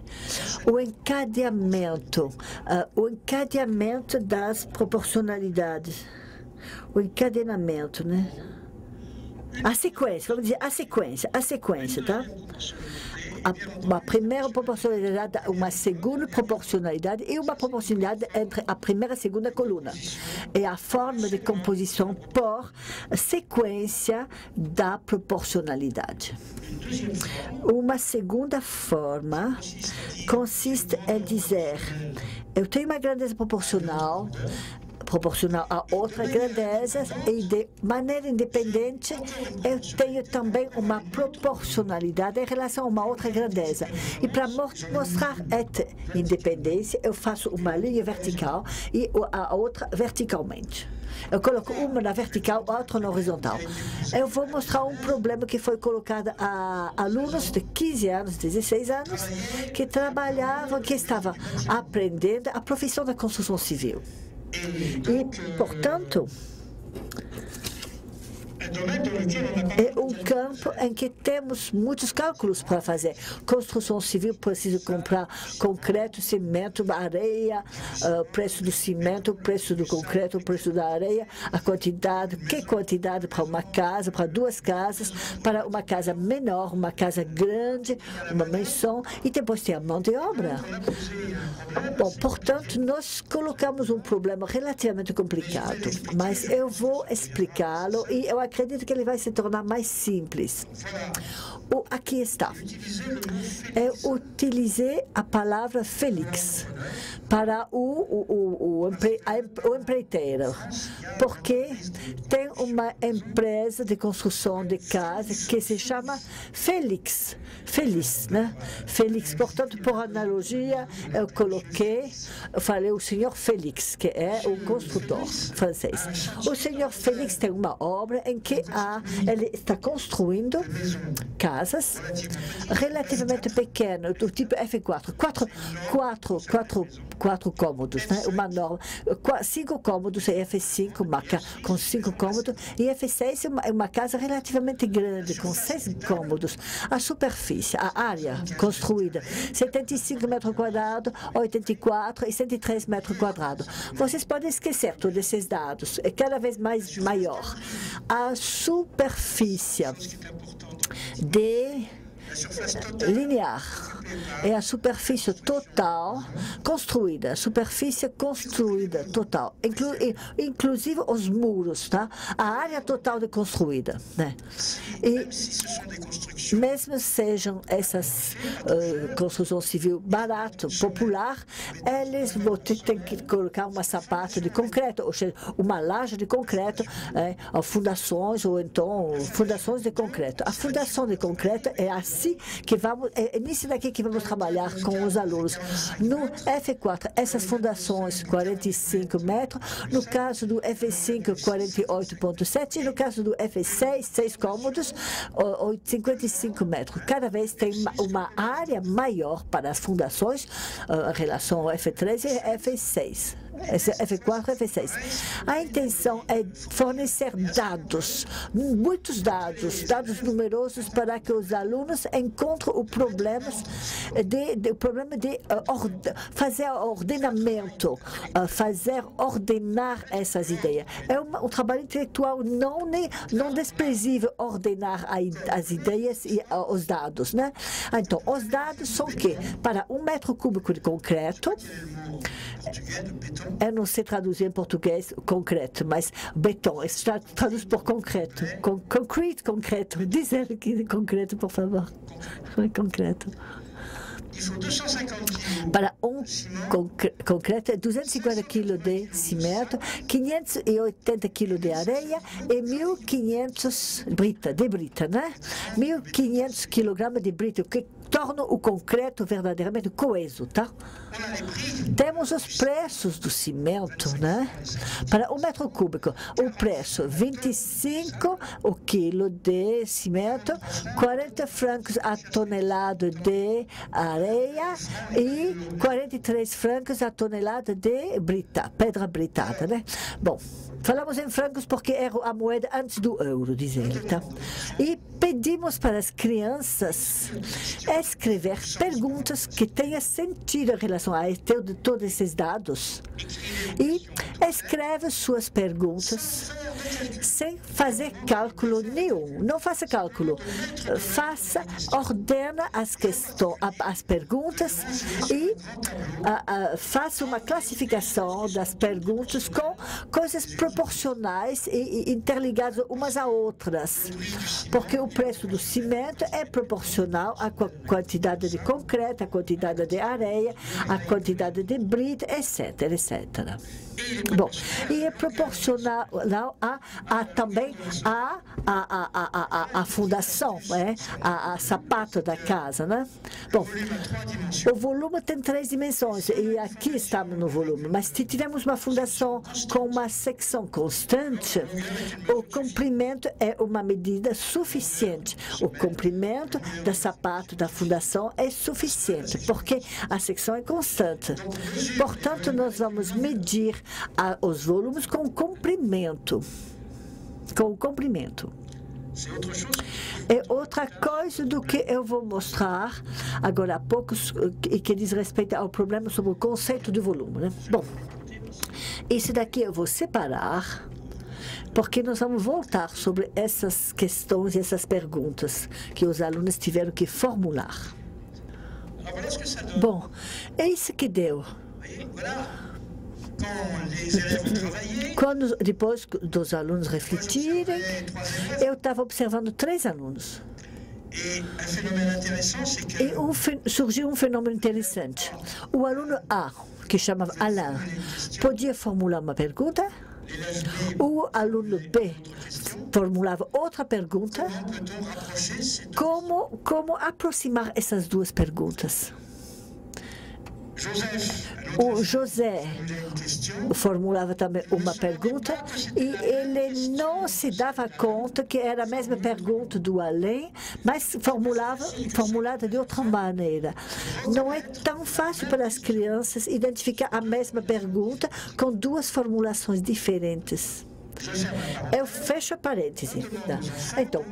o encadeamento das proporcionalidades. O encadenamento, né? A sequência, vamos dizer, a sequência, tá? Uma primeira proporcionalidade, uma segunda proporcionalidade e uma proporcionalidade entre a primeira e a segunda coluna. É a forma de composição por sequência da proporcionalidade. Uma segunda forma consiste em dizer, eu tenho uma grandeza proporcional a outra grandeza, e de maneira independente eu tenho também uma proporcionalidade em relação a uma outra grandeza. E para mostrar essa independência, eu faço uma linha vertical e a outra verticalmente. Eu coloco uma na vertical, outra na horizontal. Eu vou mostrar um problema que foi colocado a alunos de 15 anos, 16 anos, que estavam aprendendo a profissão da construção civil. E, portanto, é um campo em que temos muitos cálculos para fazer. Construção civil precisa comprar concreto, cimento, areia, preço do cimento, preço do concreto, preço da areia, a quantidade, que quantidade para uma casa, para duas casas, para uma casa menor, uma casa grande, uma mansão, e depois tem a mão de obra. Bom, portanto, nós colocamos um problema relativamente complicado, mas eu vou explicá-lo e eu acredito que ele vai se tornar mais simples. Aqui está. Eu utilizei a palavra Félix para o empreiteiro, porque tem uma empresa de construção de casa que se chama Félix. Feliz, né? Félix, portanto, por analogia, eu falei o senhor Félix, que é o construtor francês. O senhor Félix tem uma obra em que ele está construindo casas relativamente pequenas, do tipo F4, quatro cômodos, né? Uma norma, 5 cômodos é F5, com 5 cômodos, e F6 é uma casa relativamente grande, com 6 cômodos. A superfície, a área construída, 75 metros quadrados, 84 e 103 metros quadrados. Vocês podem esquecer todos esses dados, é cada vez mais maior. A superfície linear é a superfície total construída, total, inclusive os muros, tá? A área total de construída, né? E mesmo sejam essas construção civil barato, popular, eles têm que colocar uma sapata de concreto, ou seja, uma laje de concreto, fundações ou então fundações de concreto. A fundação de concreto é assim que é nisso daqui que vamos trabalhar com os alunos. No F4, essas fundações 45 metros, no caso do F5, 48,7, e no caso do F6, 6 cômodos, 55 metros. Cada vez tem uma área maior para as fundações em relação ao F3 e F6. F4 e F6. A intenção é fornecer dados, muitos dados numerosos para que os alunos encontrem o problema de fazer ordenamento, ordenar essas ideias. É um trabalho intelectual não desprezível ordenar as ideias e os dados, né? Então, os dados são o quê? Para 1 metro cúbico de concreto, eu não sei traduzir em português concreto, mas beton, traduz por concreto. Concreto. Diz ele aqui concreto, por favor. Concreto. Para concreto, 250 kg de cimento, 580 kg de areia e 1.500 de brita, né? 1.500 kg de brita, que torna o concreto verdadeiramente coeso, tá? Temos os preços do cimento, né? Para 1 metro cúbico, o preço 25 o quilo de cimento, 40 francos a tonelada de areia e 43 francos a tonelada de brita, pedra britada, né? Bom, falamos em francos porque era a moeda antes do euro, diz ele, tá? E pedimos para as crianças escrever perguntas que tenham sentido em relação a todos esses dados. E escreve suas perguntas sem fazer cálculo nenhum. Não faça cálculo. Ordena as questões, as perguntas e faça uma classificação das perguntas com coisas proporcionais e interligadas umas a outras. Porque o preço do cimento é proporcional à quantidade de concreto, à quantidade de areia, à quantidade de brita, etc, etc. Bom, e é proporcional também a fundação, a sapato da casa, né? Bom, o volume tem 3 dimensões e aqui estamos no volume, mas se tivermos uma fundação com uma secção constante, o comprimento é uma medida suficiente. O comprimento da sapato da fundação é suficiente, porque a secção é constante. Portanto, nós vamos medir medir os volumes com o comprimento. É outra coisa do que eu vou mostrar agora há pouco e que diz respeito ao problema sobre o conceito de volume, né? Bom, esse daqui eu vou separar, porque nós vamos voltar sobre essas questões e essas perguntas que os alunos tiveram que formular. Bom, é isso que deu. Quando, depois dos alunos refletirem, eu estava observando 3 alunos. E surgiu um fenômeno interessante. O aluno A, que chamava Alain, podia formular uma pergunta. O aluno B formulava outra pergunta. Como aproximar essas duas perguntas? O José formulava também uma pergunta e ele não se dava conta que era a mesma pergunta do Alain, mas formulada de outra maneira. Não é tão fácil para as crianças identificar a mesma pergunta com 2 formulações diferentes. Eu fecho a parêntese. Tá? Então,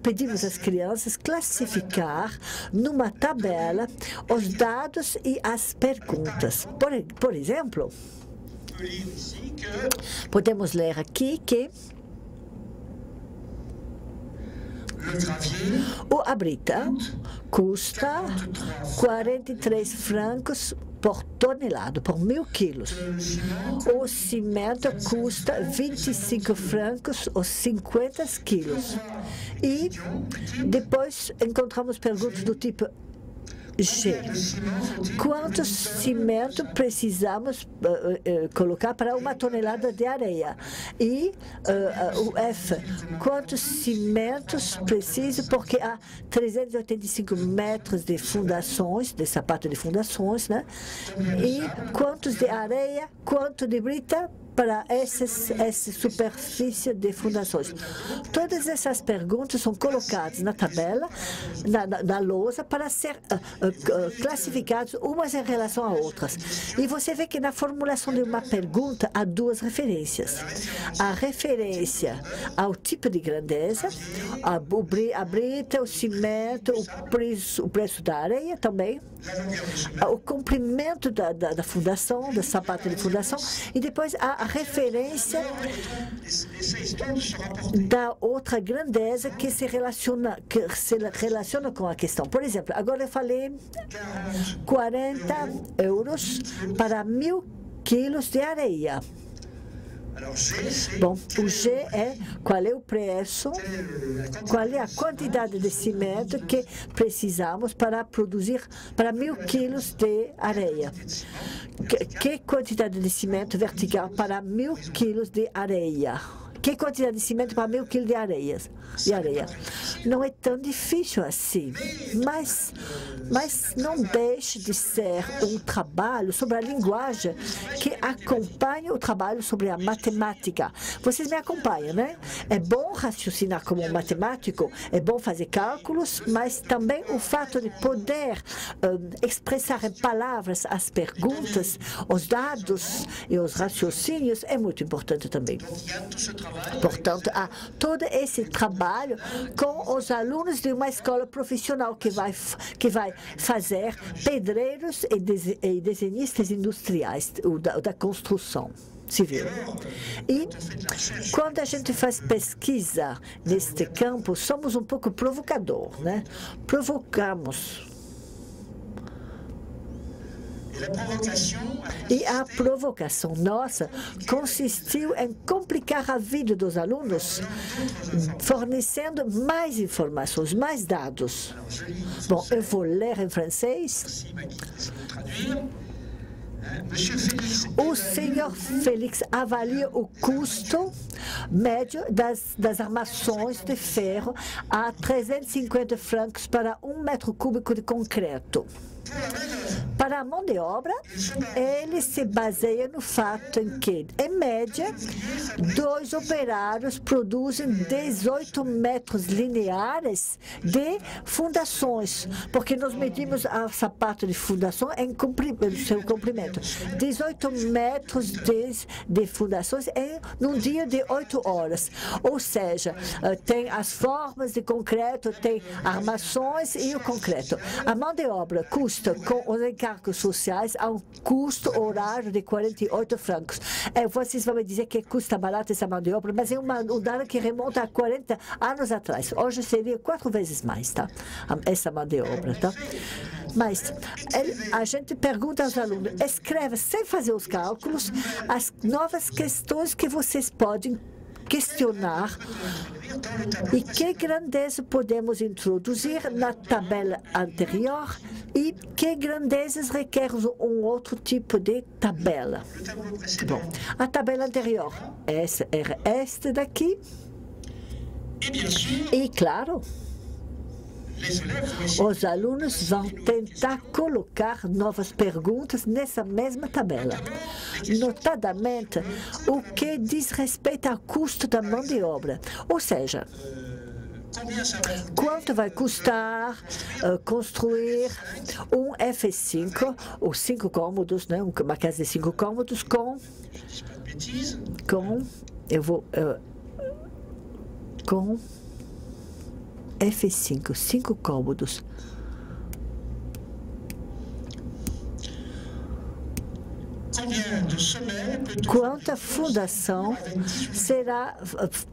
pedimos às crianças classificar numa tabela os dados e as perguntas. Por exemplo, podemos ler aqui que a brita custa 43 francos por tonelada, por 1000 quilos. O cimento custa 25 francos ou 50 quilos. E depois encontramos perguntas do tipo G. Quanto cimento precisamos colocar para 1 tonelada de areia? E o F. Quantos cimentos preciso? Porque há 385 metros de fundações, de sapato de fundações, né? E quantos de areia, quanto de brita para essa superfície de fundações. Todas essas perguntas são colocadas na tabela, na lousa, para ser classificadas umas em relação a outras. E você vê que na formulação de uma pergunta há 2 referências. A referência ao tipo de grandeza, a brita, o cimento, o preço da areia também, o comprimento da fundação, da sapato de fundação, e depois a referência da outra grandeza que se relaciona com a questão. Por exemplo, agora eu falei 40 euros para 1000 quilos de areia. Bom, o G é qual é o preço, qual é a quantidade de cimento que precisamos para produzir para 1000 quilos de areia. Que quantidade de cimento vertical para 1000 quilos de areia? Que quantidade de cimento para 1000 quilos de areia? Não é tão difícil assim, mas não deixe de ser um trabalho sobre a linguagem que acompanha o trabalho sobre a matemática. Vocês me acompanham, né? É bom raciocinar como um matemático, é bom fazer cálculos, mas também o fato de poder expressar em palavras as perguntas, os dados e os raciocínios é muito importante também. Portanto, há todo esse trabalho com os alunos de uma escola profissional que vai fazer pedreiros e desenhistas industriais da construção civil. E quando a gente faz pesquisa neste campo, somos um pouco provocador, né? Provocamos. E a provocação nossa consistiu em complicar a vida dos alunos, fornecendo mais informações, mais dados. Bom, eu vou ler em francês. O senhor Félix avalia o custo médio das armações de ferro a 350 francos para 1 metro cúbico de concreto. Para Para a mão de obra, ele se baseia no fato em que, em média, 2 operários produzem 18 metros lineares de fundações, porque nós medimos a sapato de fundação em seu comprimento. 18 metros de fundações num dia de 8 horas. Ou seja, tem as formas de concreto, tem armações e o concreto. A mão de obra custa, com os encargos sociais, a um custo horário de 48 francos. Vocês vão me dizer que custa barato essa mão de obra, mas é um dado que remonta a 40 anos atrás. Hoje seria 4 vezes mais, tá? Essa mão de obra, tá? Mas a gente pergunta aos alunos, escreve, sem fazer os cálculos, as novas questões que vocês podem questionar e que grandeza podemos introduzir na tabela anterior e que grandezas requerem um outro tipo de tabela. Bom, a tabela anterior, essa era esta daqui. E, claro, os alunos vão tentar colocar novas perguntas nessa mesma tabela, notadamente o que diz respeito ao custo da mão de obra, ou seja, quanto vai custar construir um F5, ou 5 cômodos, né? Uma casa de 5 cômodos com F5, 5 cômodos. Quanta fundação será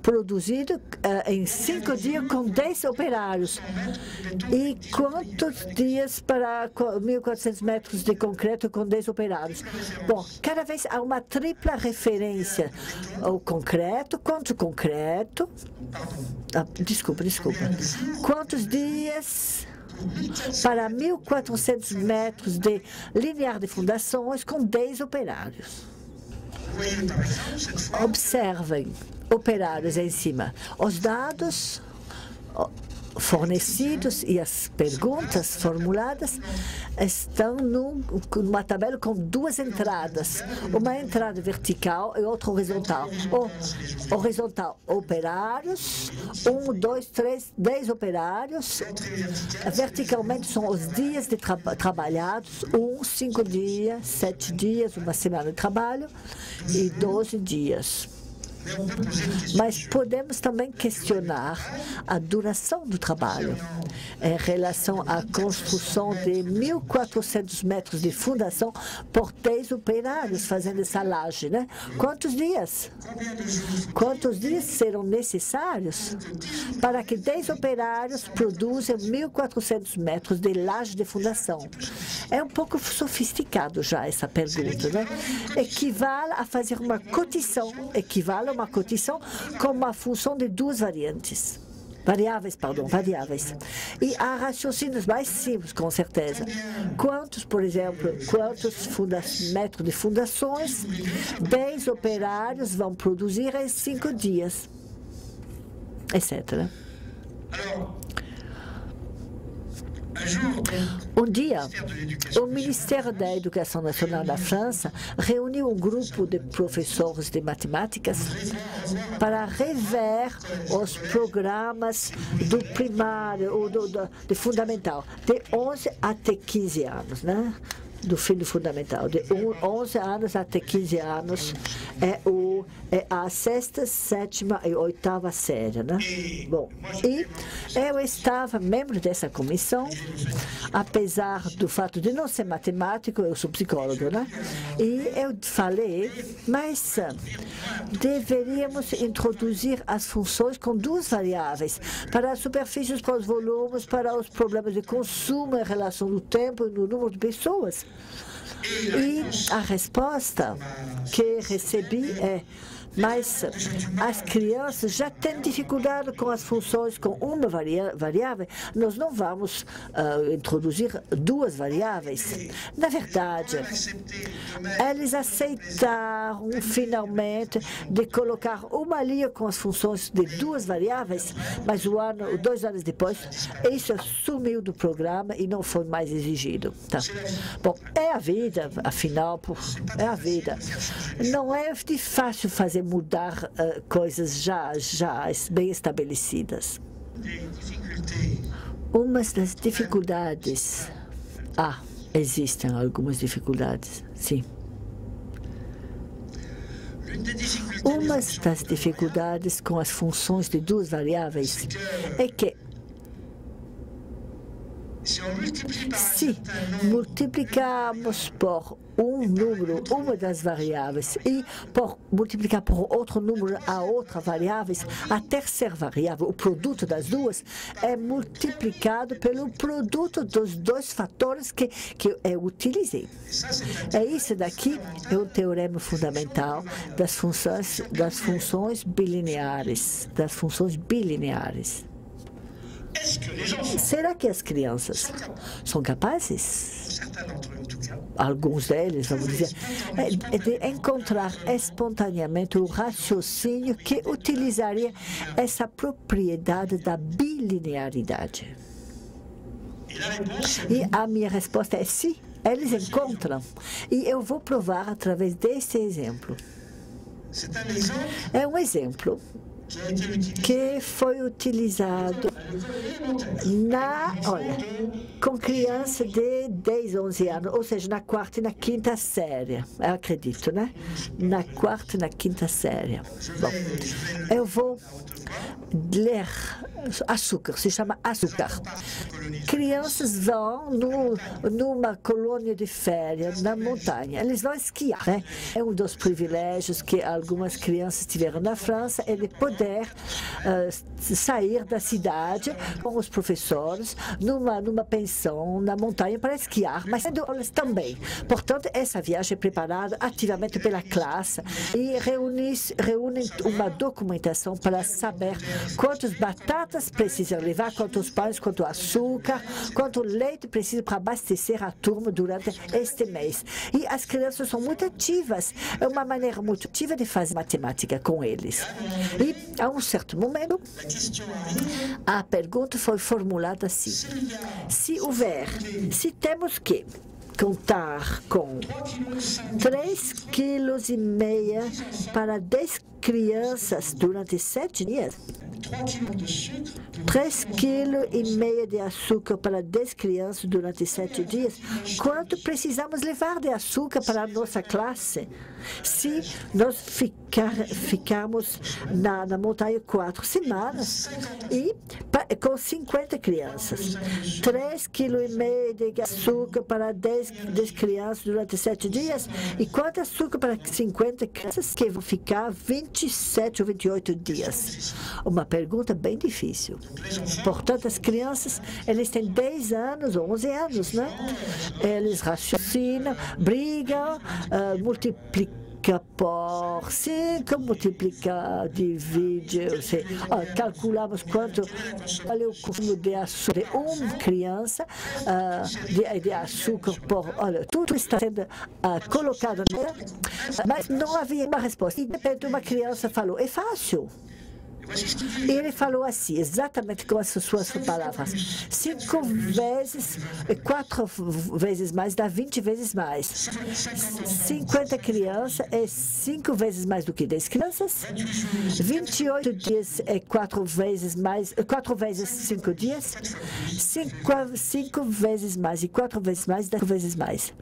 produzida em 5 dias com 10 operários? E quantos dias para 1.400 metros de concreto com 10 operários? Bom, cada vez há uma tripla referência ao concreto. Quanto concreto? Desculpa. Quantos dias para 1.400 metros de linear de fundações com 10 operários? Observem, operários em cima. Os dados fornecidos e as perguntas formuladas estão numa tabela com 2 entradas, uma entrada vertical e outra horizontal. Horizontal, operários, 1, 2, 3, 10 operários. Verticalmente são os dias de trabalhados, 5 dias, 7 dias, uma semana de trabalho e 12 dias. Mas podemos também questionar a duração do trabalho em relação à construção de 1.400 metros de fundação por 10 operários fazendo essa laje, né? Quantos dias? Quantos dias serão necessários para que 10 operários produzam 1.400 metros de laje de fundação? É um pouco sofisticado já essa pergunta, né? Equivale a fazer uma cotação, com uma função de 2 variáveis. E há raciocínios mais simples, com certeza. Quantos metros de fundações 10 operários vão produzir em 5 dias, etc. Um dia, o Ministério da Educação Nacional da França reuniu um grupo de professores de matemáticas para rever os programas do primário ou do fundamental, de 11 até 15 anos, né? Do fim fundamental, de 11 anos até 15 anos, é a 6ª, 7ª e 8ª série, né? Bom, e eu estava membro dessa comissão, apesar do fato de não ser matemático, eu sou psicólogo, né? E eu falei, mas deveríamos introduzir as funções com 2 variáveis, para as superfícies, para os volumes, para os problemas de consumo em relação ao tempo e no número de pessoas. E a resposta que recebi é: mas as crianças já têm dificuldade com as funções com uma variável, nós não vamos introduzir duas variáveis. Na verdade, eles aceitaram finalmente de colocar uma linha com as funções de duas variáveis, mas 2 anos depois, isso sumiu do programa e não foi mais exigido. Tá? Bom, é a vida, afinal, é a vida. Não é fácil fazer mudar coisas já bem estabelecidas. Umas das dificuldades... existem algumas dificuldades, sim. Uma das dificuldades com as funções de duas variáveis é que, se multiplicarmos por um número, uma das variáveis, e multiplicar por outro número a outra variável, a terceira variável, o produto das duas, é multiplicado pelo produto dos dois fatores que eu utilizei. Isso daqui é um teorema fundamental das funções bilineares, Será que as crianças são capazes? Alguns deles, vamos dizer, de encontrar espontaneamente o raciocínio que utilizaria essa propriedade da bilinearidade. E a minha resposta é sim, eles encontram. E eu vou provar através desse exemplo. É um exemplo que foi utilizado com criança de 10, 11 anos, ou seja, na quarta e na quinta série, eu acredito, né? Na quarta e na quinta série. Bom, eu vou ler açúcar, se chama açúcar. Crianças vão numa colônia de férias na montanha. Eles vão esquiar, né? É um dos privilégios que algumas crianças tiveram na França, é de poder sair da cidade com os professores numa pensão na montanha para esquiar, mas tendo aulas também. Portanto, essa viagem é preparada ativamente pela classe e reúnem uma documentação para saber quantas batatas precisam levar, quantos pães, quanto açúcar, quanto leite precisa para abastecer a turma durante este mês. E as crianças são muito ativas, é uma maneira muito ativa de fazer matemática com eles. E, a um certo momento, a pergunta foi formulada assim: se temos que contar com 3,5 kg para 10 crianças durante 7 dias, 3,5 kg de açúcar para 10 crianças durante 7 dias, quanto precisamos levar de açúcar para a nossa classe? Se nós ficarmos na montanha 4 semanas e com 50 crianças, 3,5 kg de açúcar para 10 crianças durante 7 dias, e quanto açúcar para 50 crianças que vão ficar 27 ou 28 dias? Uma pergunta bem difícil. Portanto, as crianças, eles têm 10 anos, 11 anos, né? Eles raciocinam, brigam, multiplicam por 5, multiplicar, divide, calculamos quanto é o consumo de açúcar de uma criança, de açúcar por... Olha, tudo está sendo colocado, mas não havia uma resposta. E de repente uma criança falou, é fácil. Ele falou assim, exatamente com as suas palavras: 5 vezes, 4 vezes mais dá 20 vezes mais. 50 crianças é 5 vezes mais do que 10 crianças. 28 dias é 4 vezes mais, 4 vezes 5 dias. 5 vezes mais e 4 vezes mais dá 5 vezes mais.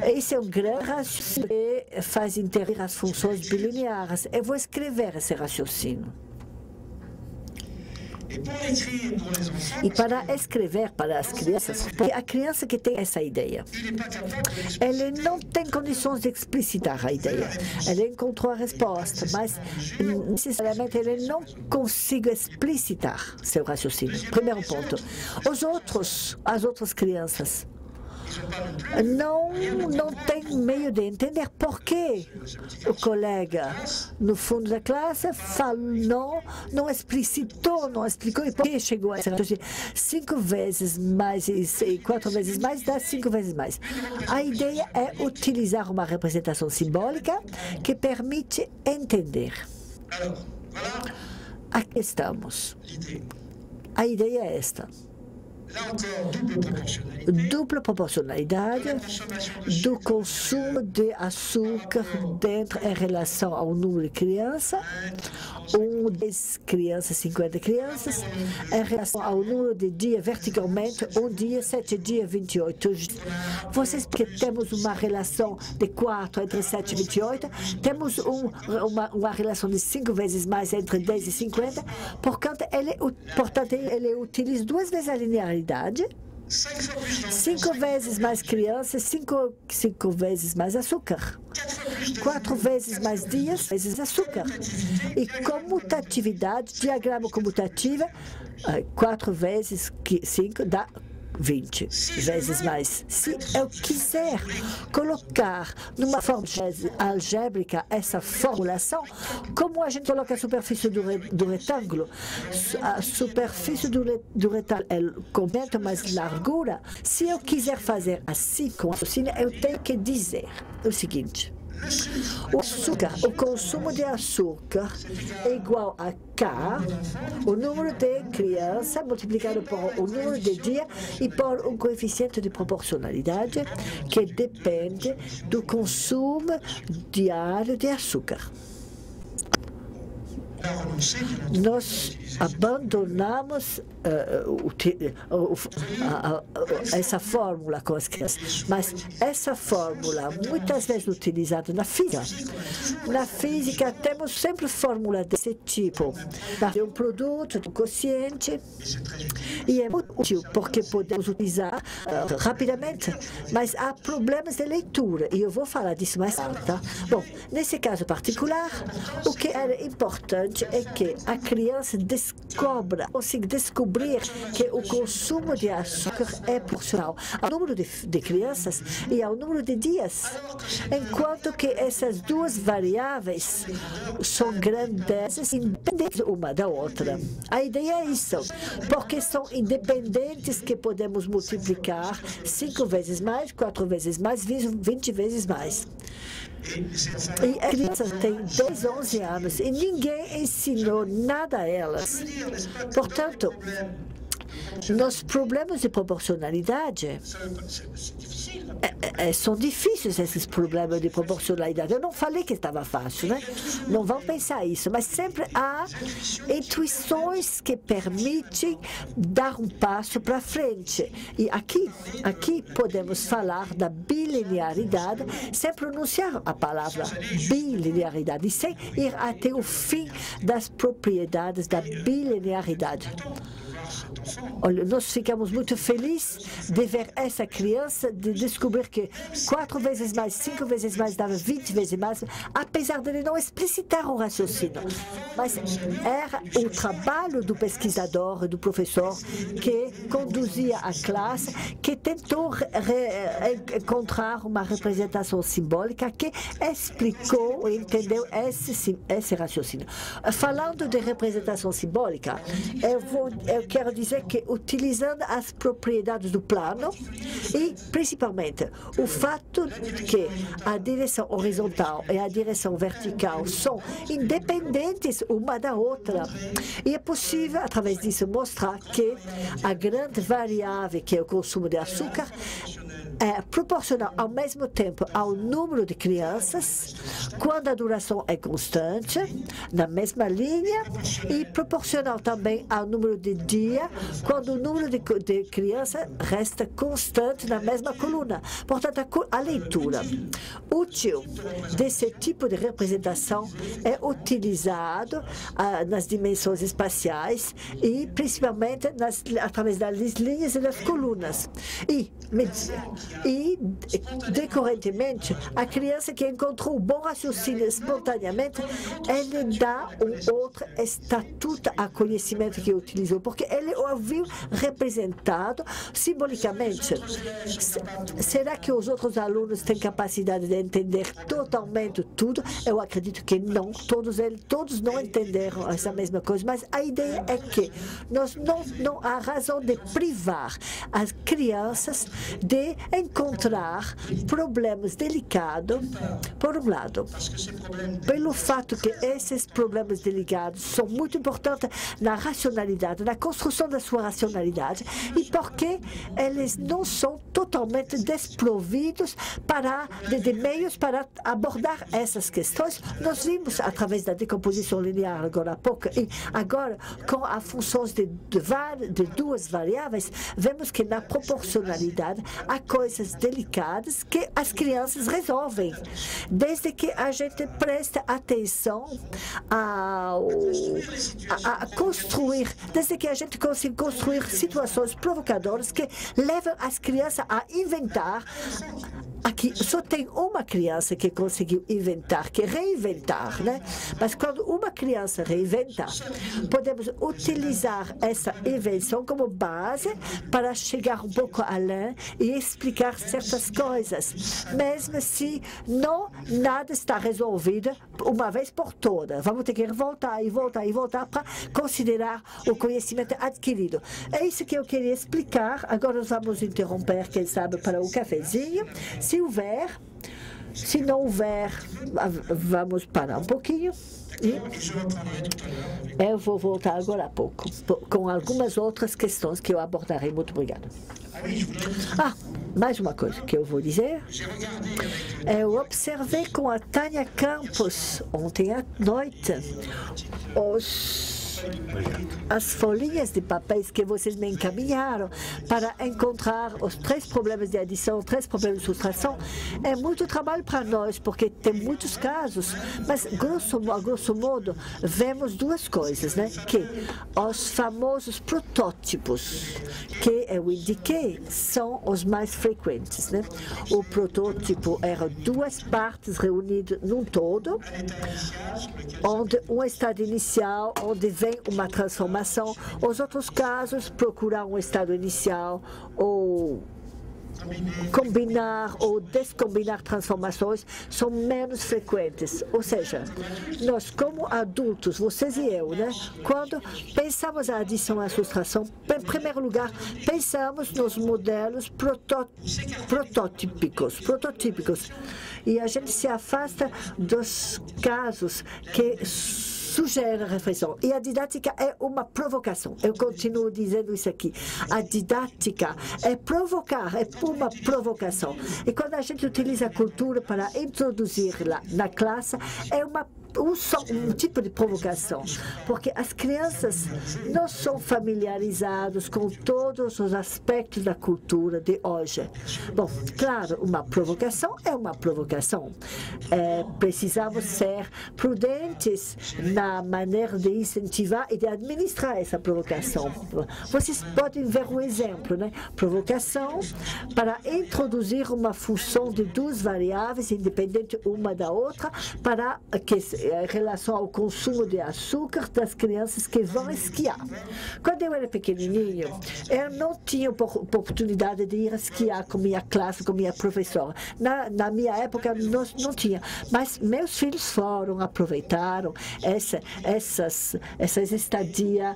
Esse é um grande raciocínio que faz intervir as funções bilineares. Eu vou escrever esse raciocínio. E para escrever para as crianças, porque a criança que tem essa ideia, ele não tem condições de explicitar a ideia. Ele encontrou a resposta, mas necessariamente ele não consegue explicitar seu raciocínio. Primeiro ponto. As outras crianças não tem meio de entender por que o colega no fundo da classe não explicitou, não explicou e por que chegou a essa 5 vezes mais e 4 vezes mais dá 5 vezes mais. A ideia é utilizar uma representação simbólica que permite entender. Aqui estamos. A ideia é esta. Dupla proporcionalidade do consumo de açúcar dentro em relação ao número de crianças, 10 crianças, 50 crianças, em relação ao número de dias verticalmente, dia, 7 dias, 28. Vocês que temos uma relação de 4 entre 7 e 28, temos uma relação de 5 vezes mais entre 10 e 50, portanto, ele utiliza 2 vezes a linearidade, 5 vezes mais crianças, 5 vezes mais açúcar, 4 vezes mais dias, vezes açúcar. E comutatividade, diagrama comutativo, 4 vezes 5 dá 20 vezes mais. Se eu quiser colocar numa forma algébrica essa formulação, como a gente coloca a superfície do retângulo? A superfície do retângulo aumenta mais largura. Se eu quiser fazer assim com a raciocínio, eu tenho que dizer o seguinte. O consumo de açúcar é igual a K, o número de crianças multiplicado por o número de dias e por um coeficiente de proporcionalidade que depende do consumo diário de açúcar. Nós abandonamos essa fórmula com as crianças, mas essa fórmula muitas vezes utilizada na física. Na física temos sempre fórmula desse tipo, de um produto, de um quociente, e é muito útil porque podemos utilizar rapidamente, mas há problemas de leitura, e eu vou falar disso mais tarde. Tá? Bom, nesse caso particular, o que é importante é que a criança consiga descobrir que o consumo de açúcar é proporcional ao número de crianças e ao número de dias, enquanto que essas duas variáveis são grandezas independentes uma da outra. A ideia é isso, porque são independentes que podemos multiplicar 5 vezes mais, 4 vezes mais, 20 vezes mais. E a criança tem 10, 11 anos e ninguém ensinou nada a elas. Portanto, nos problemas de proporcionalidade, são difíceis esses problemas de proporcionalidade. Eu não falei que estava fácil, né? Não vão pensar isso, mas sempre há intuições que permitem dar um passo para frente. E aqui podemos falar da bilinearidade sem pronunciar a palavra bilinearidade e sem ir até o fim das propriedades da bilinearidade. Olha, nós ficamos muito felizes de ver essa criança, de descobrir que 4 vezes mais, 5 vezes mais dava 20 vezes mais, apesar de ele não explicitar o raciocínio. Mas era o trabalho do pesquisador, do professor, que conduzia a classe, que tentou encontrar uma representação simbólica que explicou e entendeu esse raciocínio. Falando de representação simbólica, eu quero dizer que utilizando as propriedades do plano e principalmente o fato que a direção horizontal e a direção vertical são independentes uma da outra, e é possível através disso mostrar que a grande variável que é o consumo de açúcar é proporcional ao mesmo tempo ao número de crianças, quando a duração é constante, na mesma linha, e proporcional também ao número de dias, quando o número de crianças resta constante na mesma coluna. Portanto, a leitura útil desse tipo de representação é utilizado nas dimensões espaciais e principalmente através das linhas e das colunas. E E, decorrentemente, a criança que encontrou o bom raciocínio espontaneamente, ele dá um outro estatuto a conhecimento que utilizou, porque ele o viu representado simbolicamente. Será que os outros alunos têm capacidade de entender totalmente tudo? Eu acredito que não. Todos não entenderam essa mesma coisa, mas a ideia é que nós não há razão de privar as crianças de encontrar problemas delicados, por um lado, pelo fato que esses problemas delicados são muito importantes na racionalidade, na construção da sua racionalidade, e porque eles não são totalmente desprovidos de meios para abordar essas questões. Nós vimos através da decomposição linear agora há pouco, e agora com as funções de duas variáveis, vemos que na proporcionalidade há coisas delicadas que as crianças resolvem, desde que a gente preste atenção a construir, desde que a gente consiga construir situações provocadoras que levam as crianças a inventar. Aqui só tem uma criança que conseguiu inventar, que reinventar, né? Mas quando uma criança reinventa, podemos utilizar essa invenção como base para chegar um pouco além e explicar certas coisas, mesmo se nada está resolvido uma vez por todas. Vamos ter que voltar e voltar e voltar para considerar o conhecimento adquirido. É isso que eu queria explicar. Agora nós vamos interromper, quem sabe, para um cafezinho. Se não houver, vamos parar um pouquinho. E eu vou voltar agora a pouco com algumas outras questões que eu abordarei. Muito obrigada. Mais uma coisa que eu vou dizer. Eu observei com a Tânia Campos ontem à noite as folhinhas de papéis que vocês me encaminharam para encontrar os 3 problemas de adição, 3 problemas de subtração. É muito trabalho para nós, porque tem muitos casos, mas a grosso modo vemos 2 coisas, né? Que os famosos protótipos que eu indiquei são os mais frequentes, né? O protótipo era 2 partes reunidas num todo, onde um estado inicial, onde vem uma transformação. Os outros casos, procurar um estado inicial ou combinar ou descombinar transformações são menos frequentes. Ou seja, nós como adultos, vocês e eu, né, quando pensamos a adição e a subtração, em primeiro lugar, pensamos nos modelos prototípicos. E a gente se afasta dos casos que sugere a reflexão. E a didática é uma provocação. Eu continuo dizendo isso aqui. A didática é provocar, é uma provocação. E quando a gente utiliza a cultura para introduzir-la na classe, é um tipo de provocação, porque as crianças não são familiarizadas com todos os aspectos da cultura de hoje. Bom, claro, uma provocação é uma provocação. Precisamos ser prudentes na maneira de incentivar e de administrar essa provocação. Vocês podem ver um exemplo, né? Provocação para introduzir uma função de 2 variáveis independentes uma da outra para que em relação ao consumo de açúcar das crianças que vão esquiar. Quando eu era pequenininho, eu não tinha oportunidade de ir esquiar com minha classe, com minha professora. Na minha época, não tinha. Mas meus filhos foram, aproveitaram essas estadias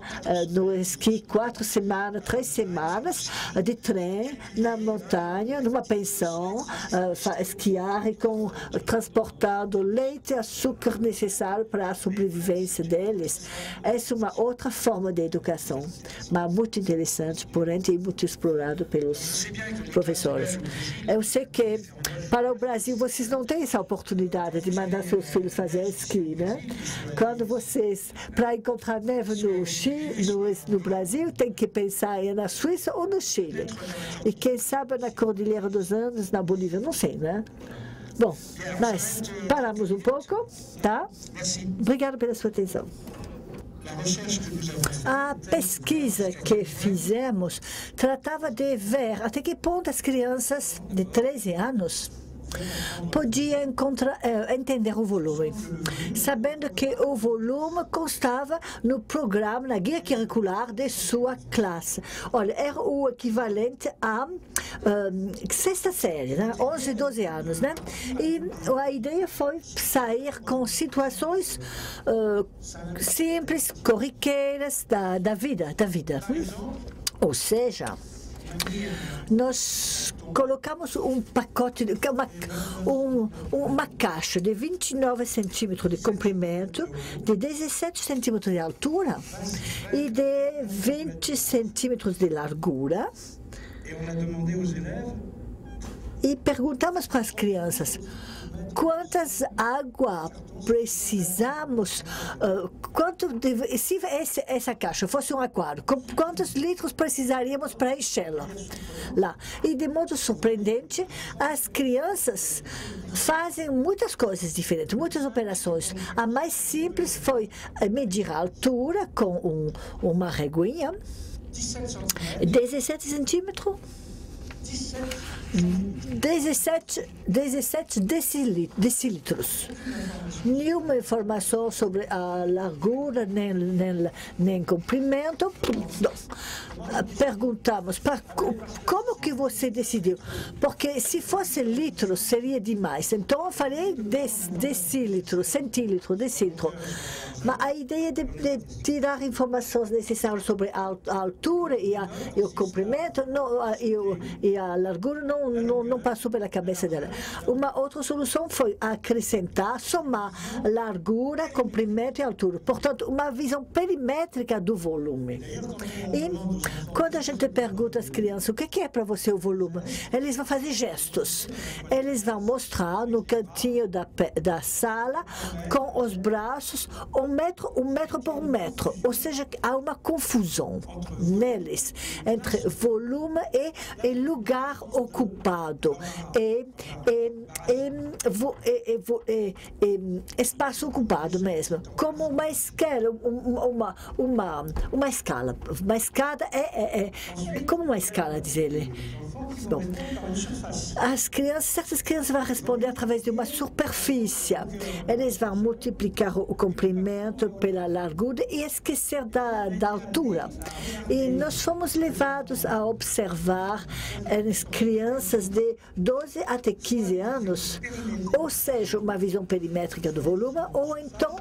no esqui, 4 semanas, 3 semanas de trem na montanha, numa pensão, esquiar e transportando leite e açúcar necessário para a sobrevivência deles. Essa é uma outra forma de educação, mas muito interessante, porém muito explorado pelos professores. Eu sei que para o Brasil vocês não têm essa oportunidade de mandar seus filhos fazer esqui, né? Quando vocês, para encontrar neve no Brasil, tem que pensar na Suíça ou no Chile. E quem sabe na Cordilheira dos Andes, na Bolívia, não sei, né? Bom, mas paramos um pouco, tá? Obrigada pela sua atenção. A pesquisa que fizemos tratava de ver até que ponto as crianças de 13 anos podiam entender o volume, sabendo que o volume constava no programa, na guia curricular de sua classe. Olha, era o equivalente à sexta série, né? 11, 12 anos, né? E a ideia foi sair com situações simples, corriqueiras da vida. Ou seja, nós colocamos um pacote, uma caixa de 29 centímetros de comprimento, de 17 centímetros de altura e de 20 centímetros de largura. E perguntamos para as crianças quantas água precisamos, se essa caixa fosse um aquário, quantos litros precisaríamos para enchê-la lá. E de modo surpreendente, as crianças fazem muitas coisas diferentes, muitas operações. A mais simples foi medir a altura com uma reguinha, 17 centímetros. 17 decilitros. Nenhuma informação sobre a largura, nem comprimento. Não. Perguntamos, como que você decidiu? Porque se fosse litro, seria demais. Então, eu falei decilitro, centímetro, decilitro. Mas a ideia de tirar informações necessárias sobre a altura e o comprimento e a largura não passou pela cabeça dela. Uma outra solução foi acrescentar, somar largura, comprimento e altura. Portanto, uma visão perimétrica do volume. E quando a gente pergunta às crianças o que é para você o volume, eles vão fazer gestos. Eles vão mostrar no cantinho da sala com os braços um metro por um metro. Ou seja, há uma confusão neles entre volume e lugar ocupado e espaço ocupado mesmo, como uma escala, uma escala. Uma escada é como uma escala, diz ele. Bom, certas crianças vão responder através de uma superfície. Eles vão multiplicar o comprimento pela largura e esquecer da altura. E nós fomos levados a observar as crianças de 12 até 15 anos, ou seja, uma visão perimétrica do volume, ou então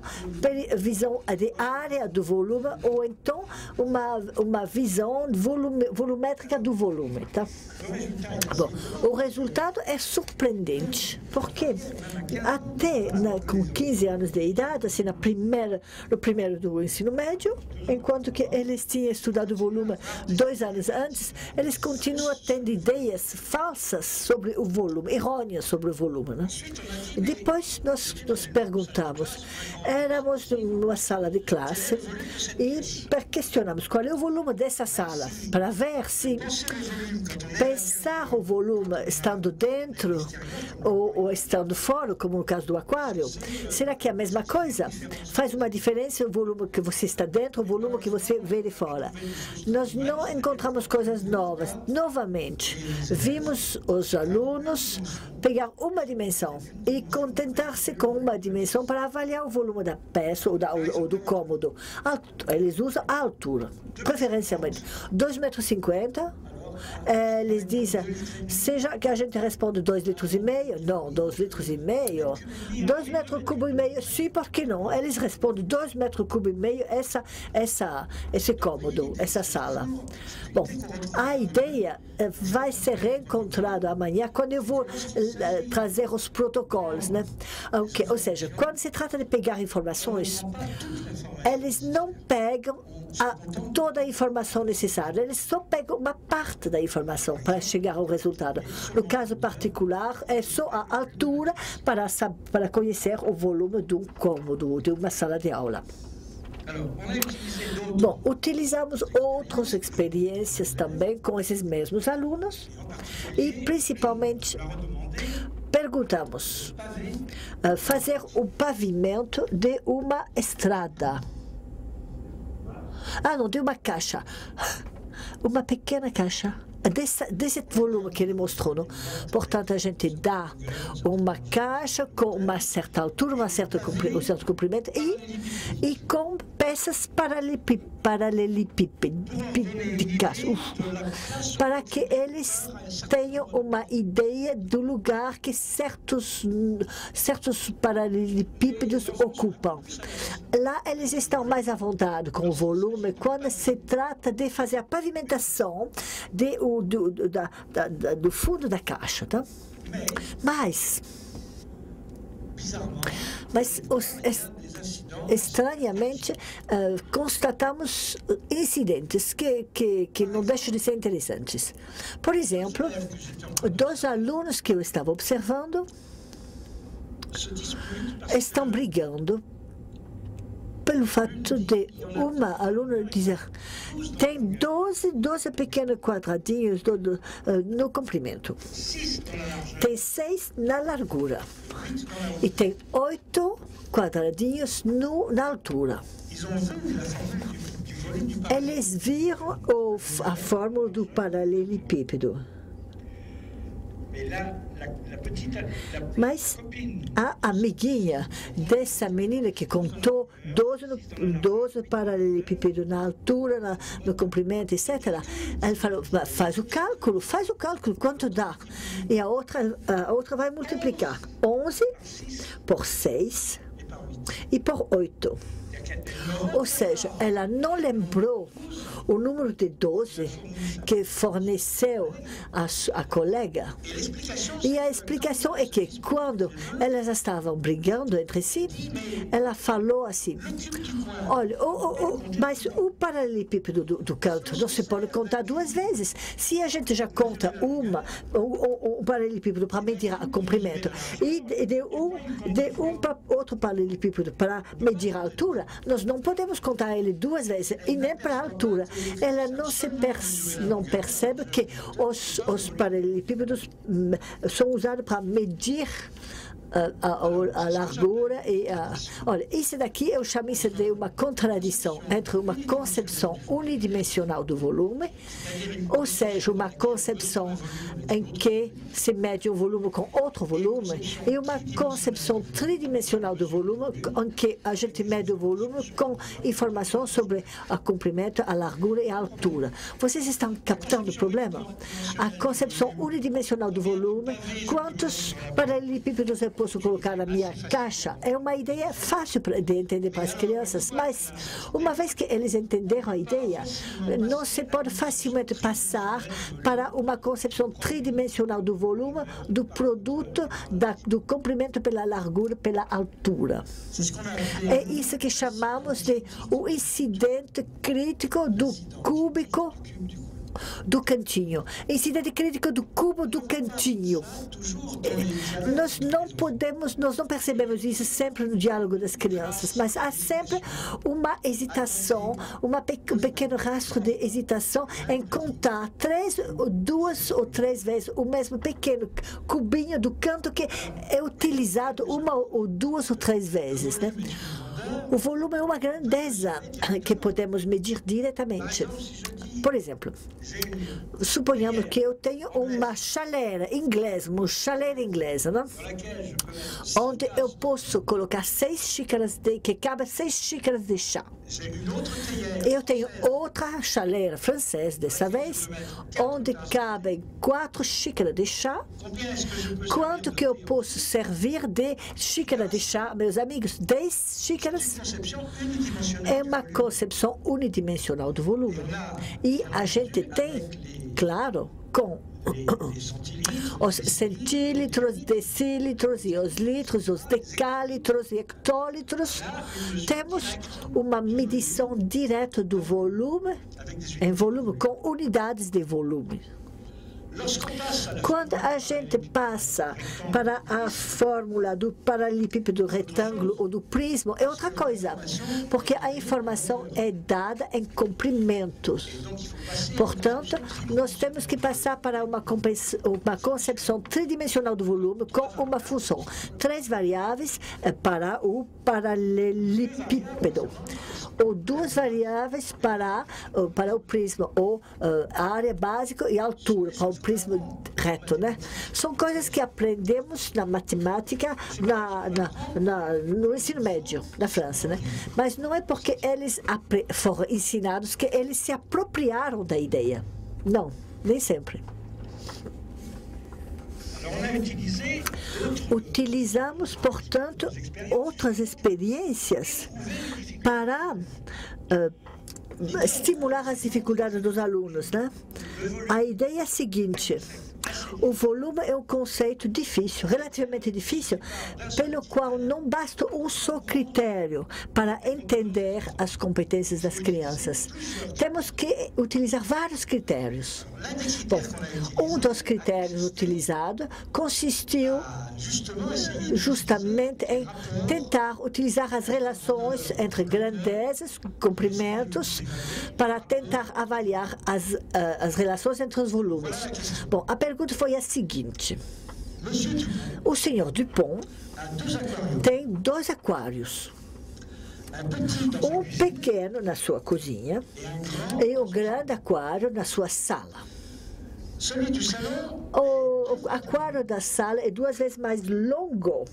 visão de área do volume, ou então uma visão volumétrica do volume, tá? Bom, o resultado é surpreendente, porque até com 15 anos de idade, assim, no primeiro do ensino médio, enquanto que eles tinham estudado o volume 2 anos antes, eles continuam tendo ideias falsas sobre o volume, errôneas sobre o volume, né? E depois nós nos perguntamos, éramos numa sala de classe e questionamos qual é o volume dessa sala, para ver se pensar o volume estando dentro ou estando fora, como no caso do aquário. Será que é a mesma coisa? Faz uma diferença o volume que você está dentro, o volume que você vê de fora. Nós não encontramos coisas novas. Novamente, vimos os alunos pegar uma dimensão e contentar-se com uma dimensão para avaliar o volume da peça ou do cômodo. Eles usam a altura, preferencialmente 2,50 m. Eles dizem, seja que a gente responde 2,5 litros, não, 2,5 litros, 2,5 metros cúbicos, sim, por que não? Eles respondem 2,5 metros cúbicos, esse cômodo, essa sala. Bom, a ideia vai ser reencontrada amanhã quando eu vou trazer os protocolos, né? Okay. Ou seja, quando se trata de pegar informações, eles não pegam toda a informação necessária, eles só pegam uma parte da informação para chegar ao resultado. No caso particular, é só a altura para conhecer o volume de um cômodo, de uma sala de aula. Bom, utilizamos outras experiências também com esses mesmos alunos e, principalmente, perguntamos fazer o pavimento de uma estrada. Ah, não, de uma caixa. Uma pequena caixa. Desse volume que ele mostrou, não? Portanto, a gente dá uma caixa com uma certa altura, um certo comprimento e com peças paralelepípedicas, para que eles tenham uma ideia do lugar que certos paralelepípedos ocupam. Lá eles estão mais à vontade com o volume quando se trata de fazer a pavimentação do fundo da caixa, tá? Mas estranhamente, constatamos incidentes que não deixam de ser interessantes. Por exemplo, 2 alunos que eu estava observando estão brigando pelo fato de uma aluna dizer tem 12 pequenos quadradinhos no comprimento, tem 6 na largura e tem 8 quadradinhos na altura. Eles viram a fórmula do paralelepípedo. Mas a amiguinha dessa menina que contou 12 paralelepípedos na altura, no comprimento, etc., ela falou, faz o cálculo, quanto dá? E a outra vai multiplicar 11 por 6 e por 8. Ou seja, ela não lembrou o número de 12 que forneceu a colega. E a explicação é que, quando elas estavam brigando entre si, ela falou assim, olha, mas o paralelepípedo do canto não se pode contar 2 vezes. Se a gente já conta um paralelepípedo para medir o comprimento e de um para outro paralelepípedo para medir a altura, nós não podemos contar ele 2 vezes, e nem para a altura. Ela não percebe que os paralelepípedos são usados para medir a largura e olha, isso daqui eu chamo isso de uma contradição entre uma concepção unidimensional do volume, ou seja, uma concepção em que se mede um volume com outro volume, e uma concepção tridimensional do volume em que a gente mede o volume com informação sobre o comprimento, a largura e a altura. Vocês estão captando o problema? A concepção unidimensional do volume, quantos paralelepípedos eu posso colocar na minha caixa, é uma ideia fácil de entender para as crianças, mas uma vez que eles entenderam a ideia, não se pode facilmente passar para uma concepção tridimensional do volume, do produto, do comprimento pela largura, pela altura. É isso que chamamos de o incidente crítico do cúbico do cantinho. Incidente crítico do cubo do cantinho. Nós não percebemos isso sempre no diálogo das crianças, mas há sempre uma hesitação, um pequeno rastro de hesitação em contar 2 ou 3 vezes o mesmo pequeno cubinho do canto que é utilizado 1 ou 2 ou 3 vezes, né? O volume é uma grandeza que podemos medir diretamente. Por exemplo, suponhamos que eu tenho uma chaleira inglesa, não? Onde eu posso colocar 6 xícaras que cabe 6 xícaras de chá. Eu tenho outra chaleira francesa, dessa vez, onde cabem 4 xícaras de chá. Quanto que eu posso servir de xícara de chá, meus amigos? 10 xícaras? É uma concepção unidimensional do volume. E a gente tem, claro, com os centímetros, decímetros e os litros, os decálitros e hectolitros, temos uma medição direta do volume, em volume, com unidades de volume. Quando a gente passa para a fórmula do paralelepípedo retângulo ou do prisma, é outra coisa, porque a informação é dada em comprimentos. Portanto, nós temos que passar para uma concepção tridimensional do volume com uma função. 3 variáveis para o paralelepípedo, ou 2 variáveis para o prisma, ou área básica e altura, para o prisma reto, né? São coisas que aprendemos na matemática, no ensino médio da França, né? Mas não é porque eles foram ensinados que eles se apropriaram da ideia. Não, nem sempre. Utilizamos, portanto, outras experiências para estimular as dificuldades dos alunos, né? A ideia é a seguinte: o volume é um conceito difícil, relativamente difícil, pelo qual não basta um só critério para entender as competências das crianças. Temos que utilizar vários critérios. Bom, um dos critérios utilizados consistiu justamente em tentar utilizar as relações entre grandezas, comprimentos, para tentar avaliar as relações entre os volumes. Bom, a pergunta foi a seguinte: o senhor Dupont tem 2 aquários. Um pequeno na sua cozinha e um grande aquário na sua sala. O aquário da sala é 2 vezes mais longo,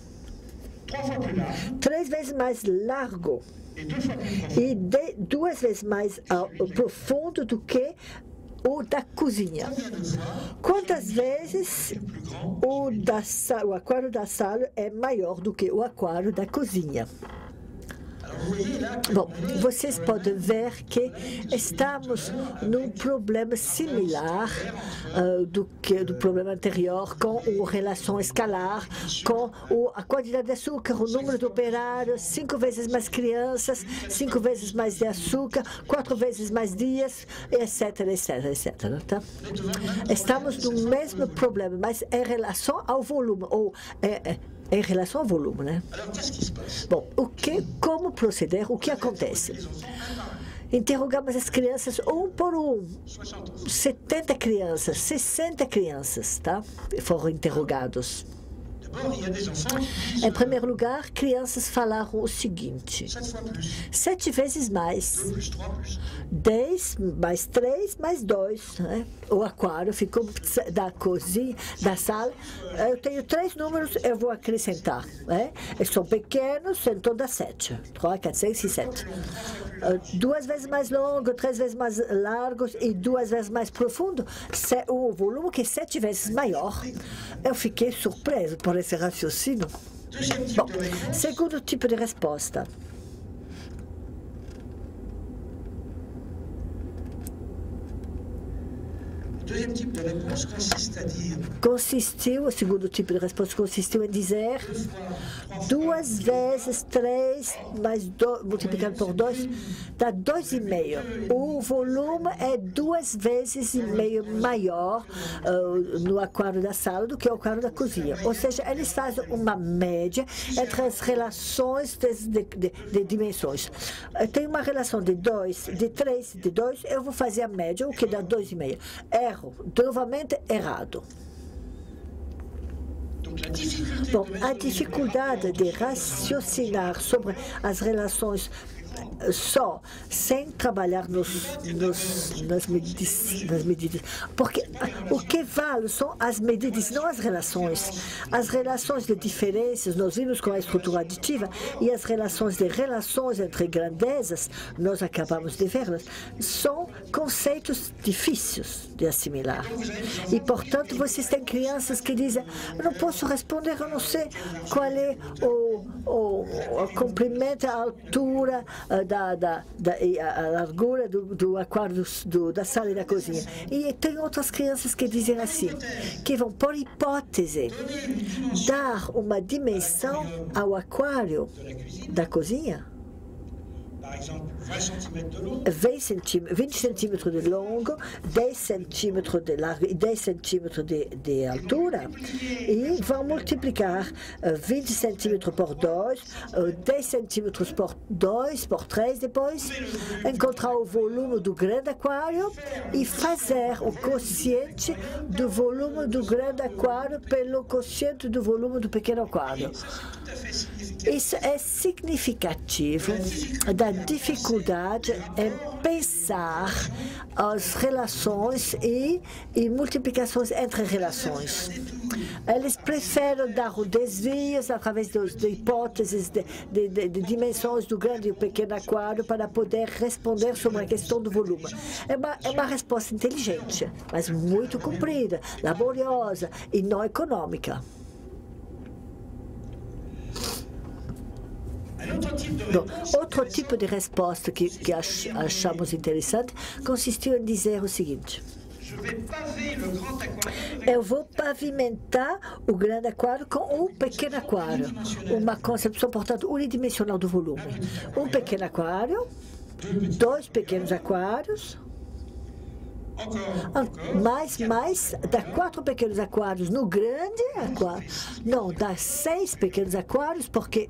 3 vezes mais largo e 2 vezes mais profundo do que o da cozinha. Quantas vezes o aquário da sala é maior do que o aquário da cozinha? Bom, vocês podem ver que estamos num problema similar do problema anterior, com a relação escalar, com a quantidade de açúcar, o número de operários, 5 vezes mais crianças, 5 vezes mais de açúcar, 4 vezes mais dias, etc, etc, etc. Tá? Estamos no mesmo problema, mas em relação ao volume, ou em relação ao volume, né? Bom, como proceder? O que acontece? Interrogamos as crianças um por um. 70 crianças, 60 crianças, tá? Foram interrogados. Em primeiro lugar, crianças falaram o seguinte: 7 vezes mais, 10 mais 3 mais 2. Né? O aquário ficou da cozinha, da sala. Eu tenho 3 números, eu vou acrescentar. Né? Eles são pequenos, então dá 7. 3, 4, 5, 6, 7. 2 vezes mais longo, 3 vezes mais largo e 2 vezes mais profundo. O volume que é 7 vezes maior. Eu fiquei surpreso por esse raciocínio. Bom, segundo tipo de resposta. O segundo tipo de resposta consistiu em dizer 2 vezes 3 mais 2, multiplicado por 2, dá 2,5. O volume é 2 vezes e meio maior no aquário da sala do que o aquário da cozinha. Ou seja, eles fazem uma média entre as relações de dimensões. Tem uma relação de 2, de 3, de 2, eu vou fazer a média, o que dá 2,5. Erro, novamente errado. Bom, a dificuldade de raciocinar sobre as relações só, sem trabalhar nas medidas. Porque o que vale são as medidas, não as relações. As relações de diferenças, nós vimos com a estrutura aditiva, e as relações entre grandezas, nós acabamos de vê-las, são conceitos difíceis de assimilar. E, portanto, vocês têm crianças que dizem: eu não posso responder, eu não sei qual é o comprimento, a altura, a largura do aquário da sala e da cozinha. E tem outras crianças que dizem assim, que vão, por hipótese, dar uma dimensão ao aquário da cozinha. 20 centímetros de longo, 10 centímetros de largo e 10 centímetros de altura, e vão multiplicar 20 centímetros por 2, 10 centímetros por 2, por 3 depois, encontrar o volume do grande aquário e fazer o quociente do volume do grande aquário pelo quociente do volume do pequeno aquário. Isso é significativo da dificuldade em pensar as relações e multiplicações entre relações. Eles preferem dar desvios através de hipóteses de dimensões do grande e do pequeno aquário para poder responder sobre a questão do volume. É uma resposta inteligente, mas muito comprida, laboriosa e não econômica. Bom, outro tipo de resposta que achamos interessante consistiu em dizer o seguinte: eu vou pavimentar o grande aquário com um pequeno aquário, uma concepção, portanto, unidimensional do volume. Um pequeno aquário, 2 pequenos aquários, mais dá 4 pequenos aquários no grande aquário. Não, dá 6 pequenos aquários, porque,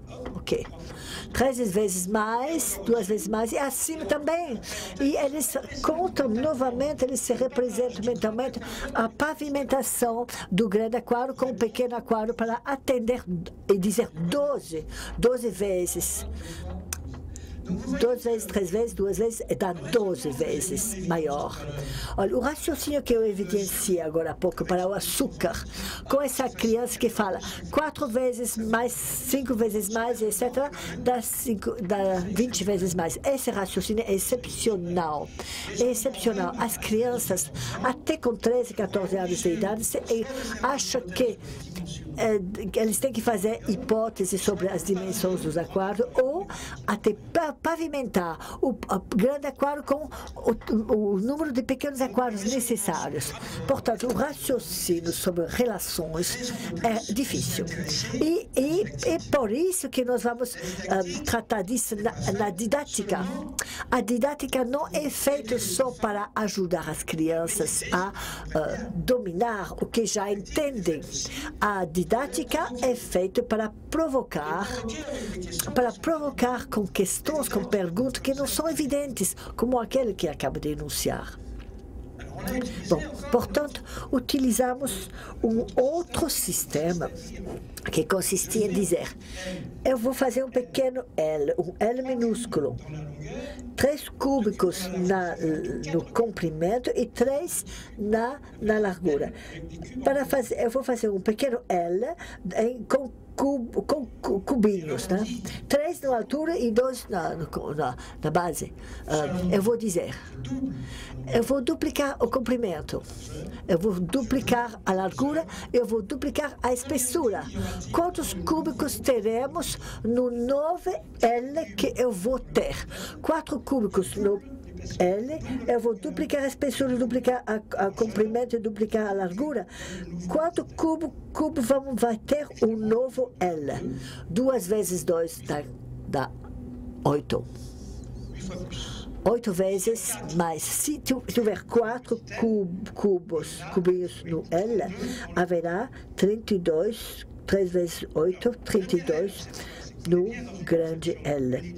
3 vezes mais, 2 vezes mais, e acima também. E eles contam novamente, eles se representam mentalmente a pavimentação do grande aquário com o pequeno aquário para atender e dizer 12 vezes. 2 vezes, 3 vezes, 2 vezes, dá 12 vezes maior. Olha, o raciocínio que eu evidenciei agora há pouco para o açúcar, com essa criança que fala 4 vezes mais, 5 vezes mais, etc., dá 20 vezes mais. Esse raciocínio é excepcional. É excepcional. As crianças, até com 13, 14 anos de idade, acham que eles têm que fazer hipóteses sobre as dimensões dos aquários ou até pavimentar o grande aquário com o número de pequenos aquários necessários. Portanto, o raciocínio sobre relações é difícil. E é por isso que nós vamos tratar disso na didática. A didática não é feita só para ajudar as crianças a dominar o que já entendem. A didática é feita para provocar com questões, com perguntas que não são evidentes, como aquele que acabo de enunciar. Bom, portanto, utilizamos um outro sistema que consistia em dizer: eu vou fazer um pequeno L, um L minúsculo, 3 cúbicos no comprimento e 3 na largura. Eu vou fazer um pequeno L com cubinhos, né? 3 na altura e 2 na base. Eu vou dizer, eu vou duplicar o comprimento, eu vou duplicar a largura, eu vou duplicar a espessura. Quantos cúbicos teremos no novo L que eu vou ter? 4 cúbicos no L, eu vou duplicar a espessura, duplicar a comprimento e duplicar a largura. Quanto cubo vai ter um novo L? 2 vezes 2 dá 8. 8 vezes mais. Se tiver 4 cubinhos no L, haverá 32, 3 vezes 8, 32 no grande L.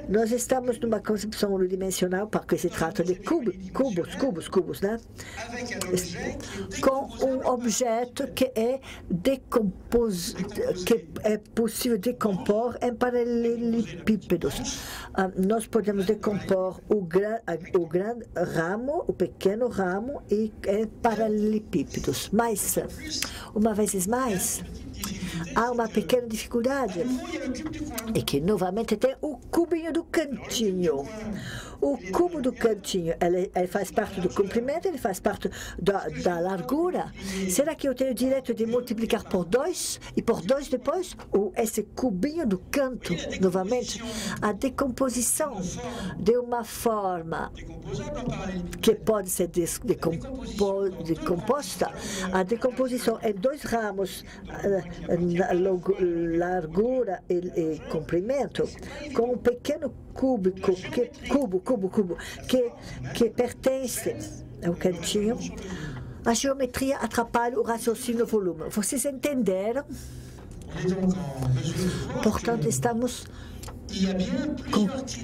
Nós estamos numa concepção unidimensional, porque se trata de cubos, né? Com um objeto que é possível decompor em paralelepípedos. Nós podemos decompor o grande ramo, o pequeno ramo, em paralelepípedos. Mas, uma vez mais, há uma pequena dificuldade, e que novamente tem o cubinho do cantinho. O cubo do cantinho, ele faz parte do comprimento, ele faz parte da largura. Será que eu tenho o direito de multiplicar por 2 e por 2 depois? Ou esse cubinho do canto, novamente? A decomposição de uma forma que pode ser decomposta, a decomposição em 2 ramos largura e comprimento, com um pequeno cubo que pertence ao cantinho, a geometria atrapalha o raciocínio volume. Vocês entenderam? Portanto,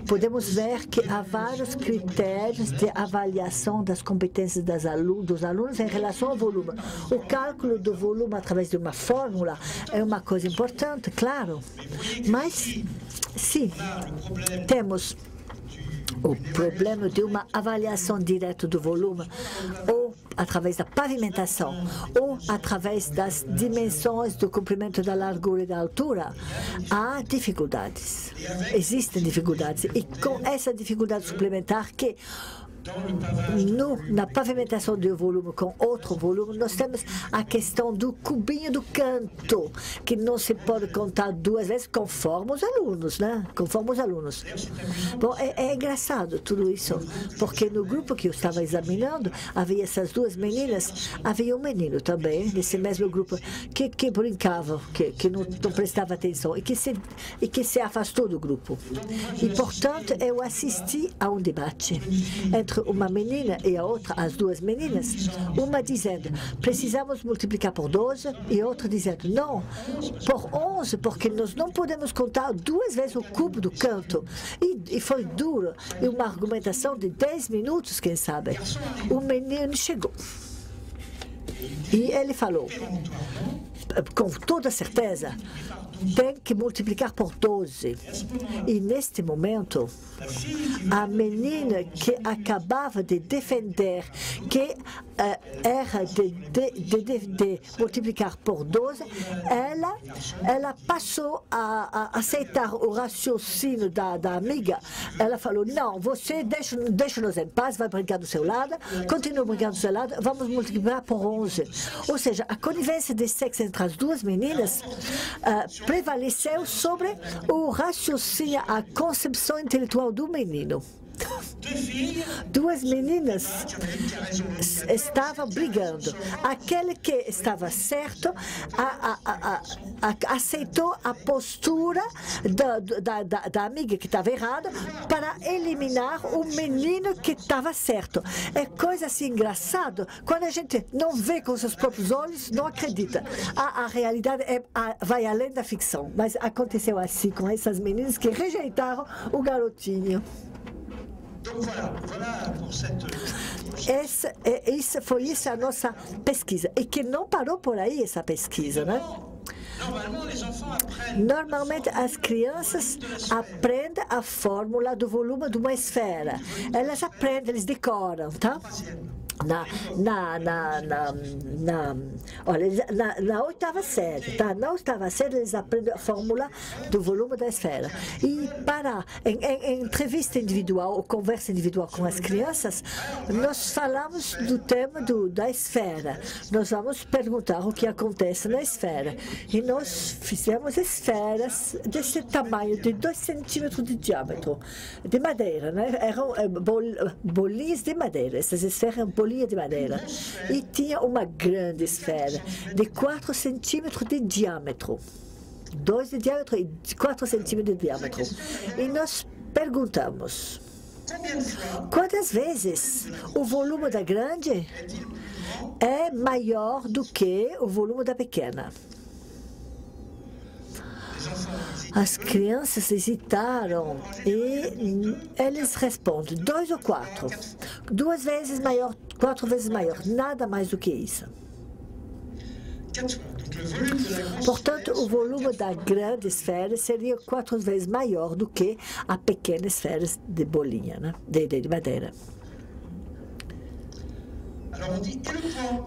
podemos ver que há vários critérios de avaliação das competências dos alunos em relação ao volume. O cálculo do volume através de uma fórmula é uma coisa importante, claro, mas sim, temos o problema de uma avaliação direta do volume, ou através da pavimentação, ou através das dimensões do comprimento, da largura e da altura, há dificuldades. Existem dificuldades. E com essa dificuldade suplementar que na pavimentação do volume com outro volume, nós temos a questão do cubinho do canto, que não se pode contar duas vezes conforme os alunos, né? Conforme os alunos. Bom, é engraçado tudo isso, porque no grupo que eu estava examinando, havia essas duas meninas, havia um menino também, nesse mesmo grupo, que brincava, que não prestava atenção e que se afastou do grupo. E, portanto, eu assisti a um debate entre uma menina e a outra, as duas meninas, uma dizendo, precisamos multiplicar por 12, e outra dizendo, não, por 11, porque nós não podemos contar duas vezes o cubo do canto. E foi duro, e uma argumentação de 10 minutos, quem sabe. O menino chegou. E ele falou, com toda certeza, tem que multiplicar por 12. E, neste momento, a menina que acabava de defender que era de multiplicar por 12, ela passou a aceitar o raciocínio da amiga. Ela falou, não, você deixa-nos em paz, vai brincar do seu lado, continua brincando do seu lado, vamos multiplicar por 11. Ou seja, a conivência de sexo entre as duas meninas prevaleceu sobre o raciocínio, a concepção intelectual do menino. Duas meninas estavam brigando. Aquele que estava certo aceitou a postura da amiga que estava errada para eliminar o menino que estava certo. É coisa assim engraçada. Quando a gente não vê com seus próprios olhos, não acredita. A realidade vai além da ficção. Mas aconteceu assim com essas meninas que rejeitaram o garotinho. Isso foi a nossa pesquisa. E que não parou por aí essa pesquisa, né? Normalmente, as crianças aprendem a fórmula do volume de uma esfera. Elas aprendem, eles decoram, tá? Na oitava série, tá? Na oitava série eles aprendem a fórmula do volume da esfera. E em entrevista individual ou conversa individual com as crianças, nós falamos do tema da esfera. Nós vamos perguntar o que acontece na esfera. E nós fizemos esferas desse tamanho, de 2 centímetros de diâmetro, de madeira, né? Eram bolinhas de madeira. Essas esferas eram bolinha de madeira, e tinha uma grande esfera de 4 centímetros de diâmetro, 2 de diâmetro e 4 centímetros de diâmetro. E nós perguntamos, quantas vezes o volume da grande é maior do que o volume da pequena? As crianças hesitaram e eles respondem 2 ou 4. 2 vezes maior, 4 vezes maior, nada mais do que isso. Portanto, o volume da grande esfera seria 4 vezes maior do que a pequena esfera de bolinha, né? de madeira.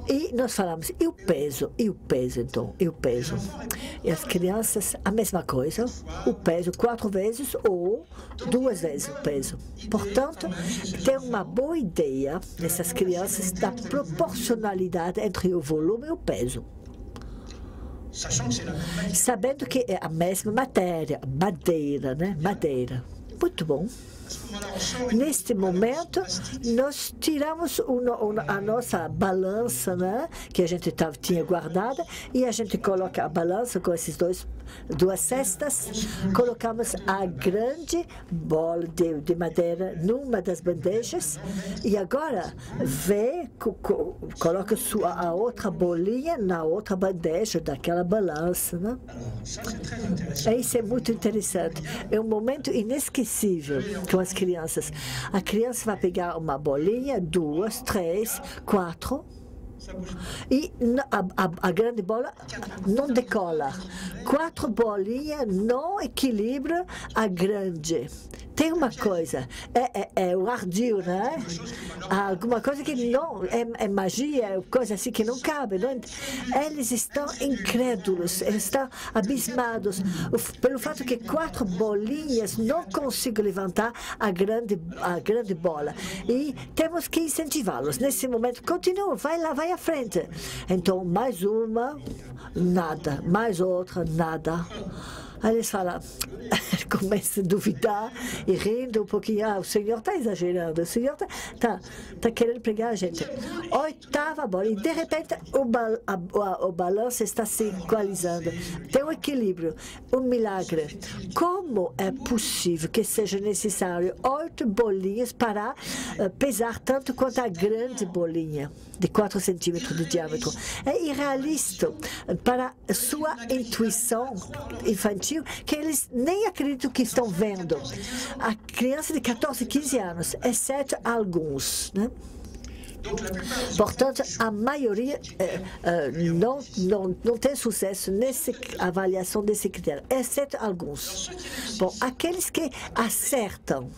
E nós falamos, e o peso? E o peso, então? E o peso? E as crianças, a mesma coisa, o peso 4 vezes ou 2 vezes o peso. Portanto, tem uma boa ideia nessas crianças da proporcionalidade entre o volume e o peso. Sabendo que é a mesma matéria, madeira, né? Madeira. Muito bom. Neste momento, nós tiramos a nossa balança, né, que a gente tinha guardada, e a gente coloca a balança com esses duas cestas, colocamos a grande bola de madeira numa das bandejas, e agora coloca a outra bolinha na outra bandeja daquela balança, né? Isso é muito interessante. É um momento inesquecível com as crianças. A criança vai pegar uma bolinha, 2, 3, 4, e a grande bola não decola. 4 bolinhas não equilibram a grande. Tem uma coisa, é o ardil, né? Alguma coisa que não é magia, é coisa assim que não cabe. Não? Eles estão incrédulos, eles estão abismados pelo fato que 4 bolinhas não conseguem levantar a grande bola. E temos que incentivá-los. Nesse momento, continua, vai lá, vai à frente. Então, mais uma, nada. Mais outra, nada. Aí eles falam, começam a duvidar e rindo um pouquinho. O senhor está exagerando, o senhor está querendo pegar a gente. 8ª bola, e de repente o balanço está se equalizando. Tem um equilíbrio, um milagre. Como é possível que seja necessário 8 bolinhas para pesar tanto quanto a grande bolinha de 4 centímetros de diâmetro? É irrealista para sua intuição infantil, que eles nem acreditam que estão vendo. A criança de 14, 15 anos, exceto alguns, né? Portanto, a maioria não tem sucesso nessa avaliação desse critério, exceto alguns. Bom, aqueles que acertam,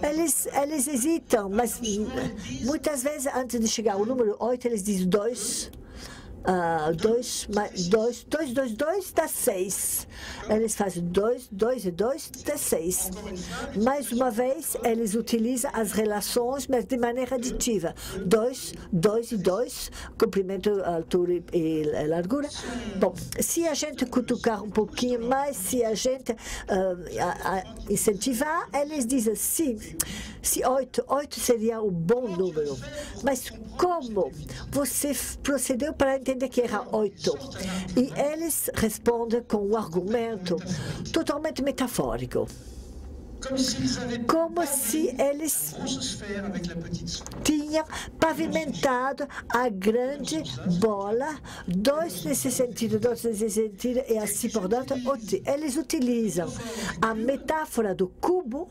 eles hesitam, mas muitas vezes, antes de chegar ao número 8, eles dizem 2. 2 dá 6. Eles fazem 2 e 2 dá 6. Mais uma vez, eles utilizam as relações, mas de maneira aditiva. 2 e 2, comprimento, altura e largura. Bom, se a gente cutucar um pouquinho mais, se a gente incentivar, eles dizem sim. Se 8 seria um bom número. Mas como você procedeu para entender que era 8? E eles respondem com um argumento totalmente metafórico. Como se eles tinham pavimentado a grande bola, 2 nesse sentido, 2 nesse sentido, e assim por diante. Eles utilizam a metáfora do cubo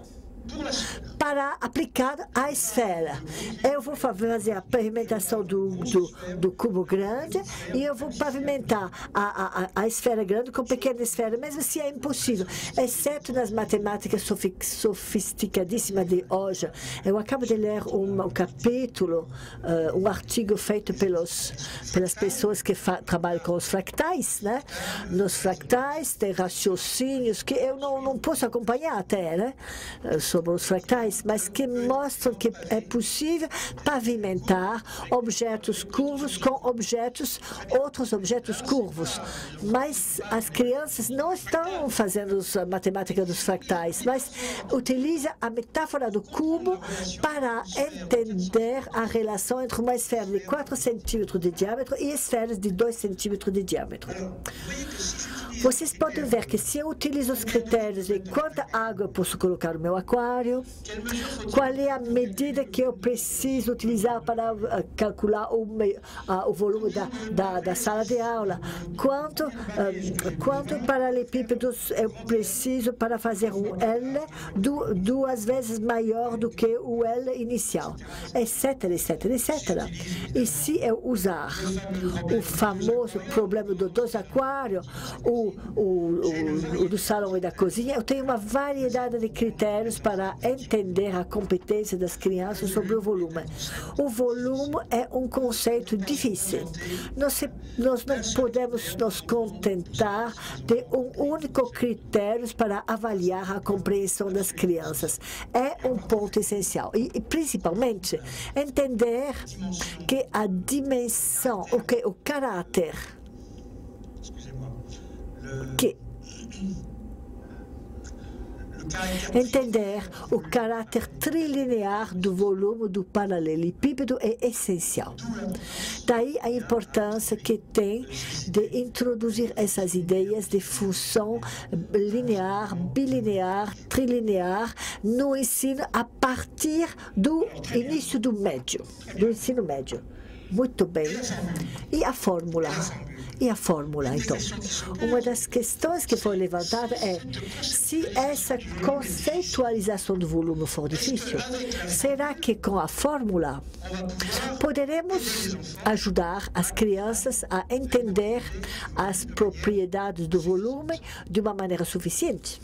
para aplicar à esfera. Eu vou fazer a pavimentação do cubo grande e eu vou pavimentar a esfera grande com pequena esfera, mesmo se é impossível, exceto nas matemáticas sofisticadíssimas de hoje. Eu acabo de ler um capítulo, um artigo feito pelas pessoas que trabalham com os fractais, né? Nos fractais tem raciocínios que eu não posso acompanhar até, né? Sobre os fractais, mas que mostram que é possível pavimentar objetos curvos com outros objetos curvos. Mas as crianças não estão fazendo a matemática dos fractais, mas utilizam a metáfora do cubo para entender a relação entre uma esfera de 4 centímetros de diâmetro e esferas de 2 centímetros de diâmetro. Vocês podem ver que se eu utilizo os critérios de quanta água eu posso colocar no meu aquário, qual é a medida que eu preciso utilizar para calcular o volume da sala de aula, quanto paralelepípedos eu preciso para fazer um L 2 vezes maior do que o L inicial, etc, etc, etc. E se eu usar o famoso problema dos aquários, o do salão e da cozinha, eu tenho uma variedade de critérios para entender a competência das crianças sobre o volume. O volume é um conceito difícil. Nós não podemos nos contentar de um único critério para avaliar a compreensão das crianças. É um ponto essencial. E principalmente, entender que a dimensão, o caráter, Entender o caráter trilinear do volume do paralelepípedo é essencial. Daí a importância que tem de introduzir essas ideias de função linear, bilinear, trilinear no ensino a partir do início do ensino médio. Muito bem. E a fórmula? Então, uma das questões que foi levantada é se essa conceitualização do volume for difícil, será que com a fórmula poderemos ajudar as crianças a entender as propriedades do volume de uma maneira suficiente?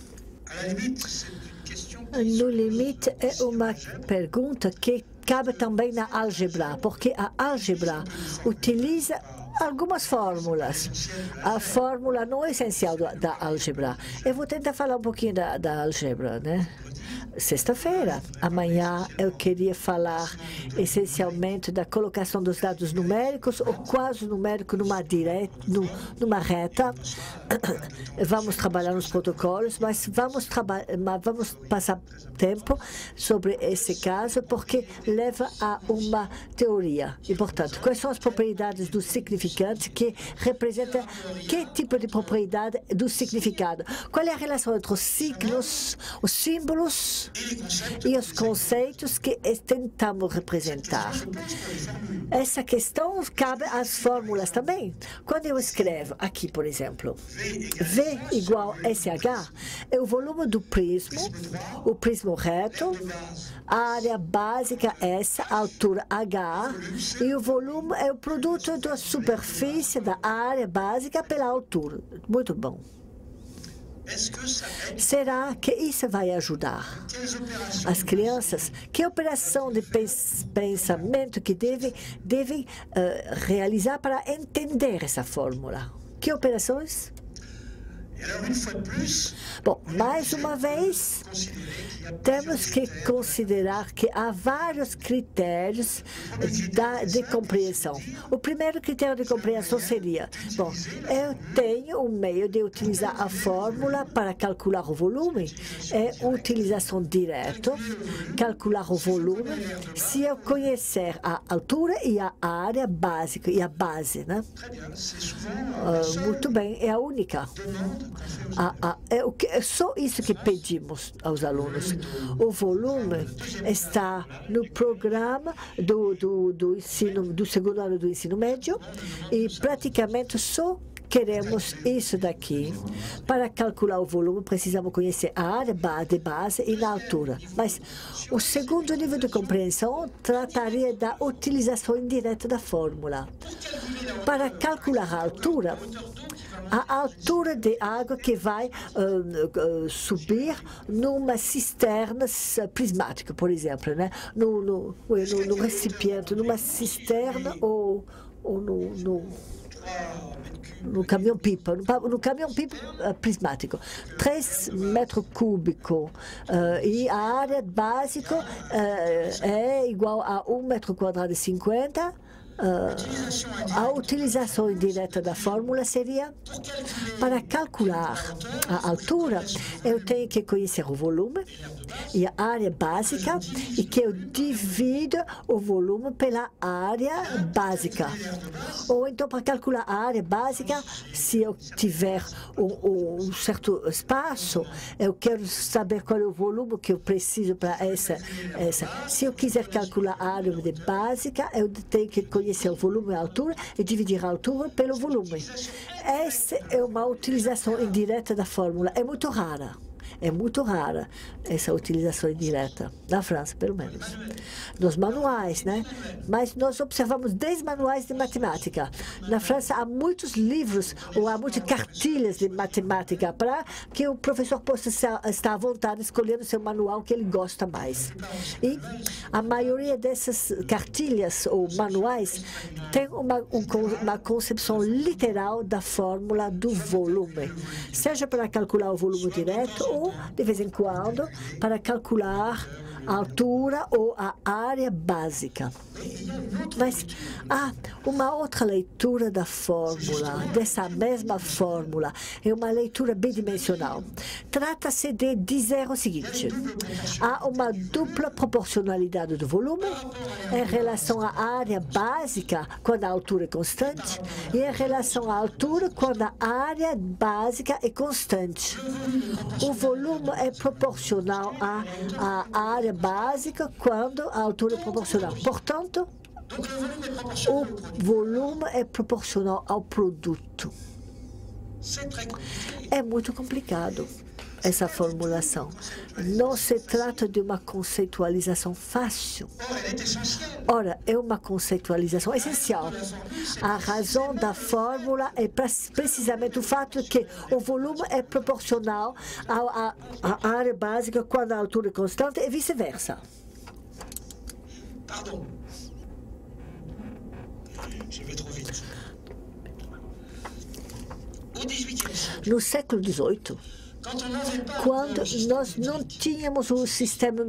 No limite, é uma pergunta que cabe também na álgebra, porque a álgebra utiliza algumas fórmulas. A fórmula não é essencial da álgebra. Eu vou tentar falar um pouquinho da álgebra, né? Sexta-feira. Amanhã eu queria falar essencialmente da colocação dos dados numéricos ou quase numérico numa reta. Vamos trabalhar nos protocolos, mas vamos passar tempo sobre esse caso porque leva a uma teoria importante. Quais são as propriedades do significante que representa que tipo de propriedade do significado? Qual é a relação entre os signos, os símbolos e os conceitos que tentamos representar? Essa questão cabe às fórmulas também. Quando eu escrevo aqui, por exemplo, V igual SH é o volume do prisma, o prisma reto, a área básica S, a altura H, e o volume é o produto da superfície da área básica pela altura. Muito bom. Será que isso vai ajudar as crianças? Que operação de pensamento que devem realizar para entender essa fórmula? Que operações? Bom, mais uma vez, temos que considerar que há vários critérios de compreensão. O primeiro critério de compreensão seria, bom, eu tenho um meio de utilizar a fórmula para calcular o volume. É utilização direta, calcular o volume, se eu conhecer a altura e a área básica e a base, né? Muito bem, é a única. É só isso que pedimos aos alunos. O volume está no programa do segundo ano do ensino médio e praticamente só queremos isso daqui. Para calcular o volume, precisamos conhecer a área de base e na altura. Mas o segundo nível de compreensão trataria da utilização indireta da fórmula. Para calcular a altura de água que vai subir numa cisterna prismática, por exemplo, né? no recipiente, numa cisterna ou no caminhão-pipa, prismático. 3 metros cúbicos e a área básica é igual a 1 metro quadrado e 50. A utilização indireta da fórmula seria para calcular a altura, eu tenho que conhecer o volume e a área básica e que eu divido o volume pela área básica. Ou então, para calcular a área básica, se eu tiver um certo espaço, eu quero saber qual é o volume que eu preciso para essa. Se eu quiser calcular a área básica, eu tenho que conhecer o volume e a altura e dividir a altura pelo volume. Essa é uma utilização indireta da fórmula. É muito rara. É muito rara essa utilização indireta, na França, pelo menos. Nos manuais, né? Mas nós observamos 10 manuais de matemática. Na França, há muitos livros ou há muitas cartilhas de matemática para que o professor possa estar à vontade escolhendo o seu manual que ele gosta mais. E a maioria dessas cartilhas ou manuais tem uma concepção literal da fórmula do volume, seja para calcular o volume direto ou, de vez em quando, para calcular a altura ou a área básica. Mas há uma outra leitura da fórmula, dessa mesma fórmula, é uma leitura bidimensional. Trata-se de dizer o seguinte: há uma dupla proporcionalidade do volume em relação à área básica quando a altura é constante e em relação à altura quando a área básica é constante. O volume é proporcional à área básica quando a altura é proporcional. Portanto, o volume é proporcional ao produto. É muito complicado essa formulação. Não se trata de uma conceitualização fácil. Ora, é uma conceitualização essencial. A razão da fórmula é precisamente o fato de que o volume é proporcional à área básica quando a altura é constante e vice-versa. Pardon. Je vais trop vite. No século XVIII, quando nós não tínhamos um sistema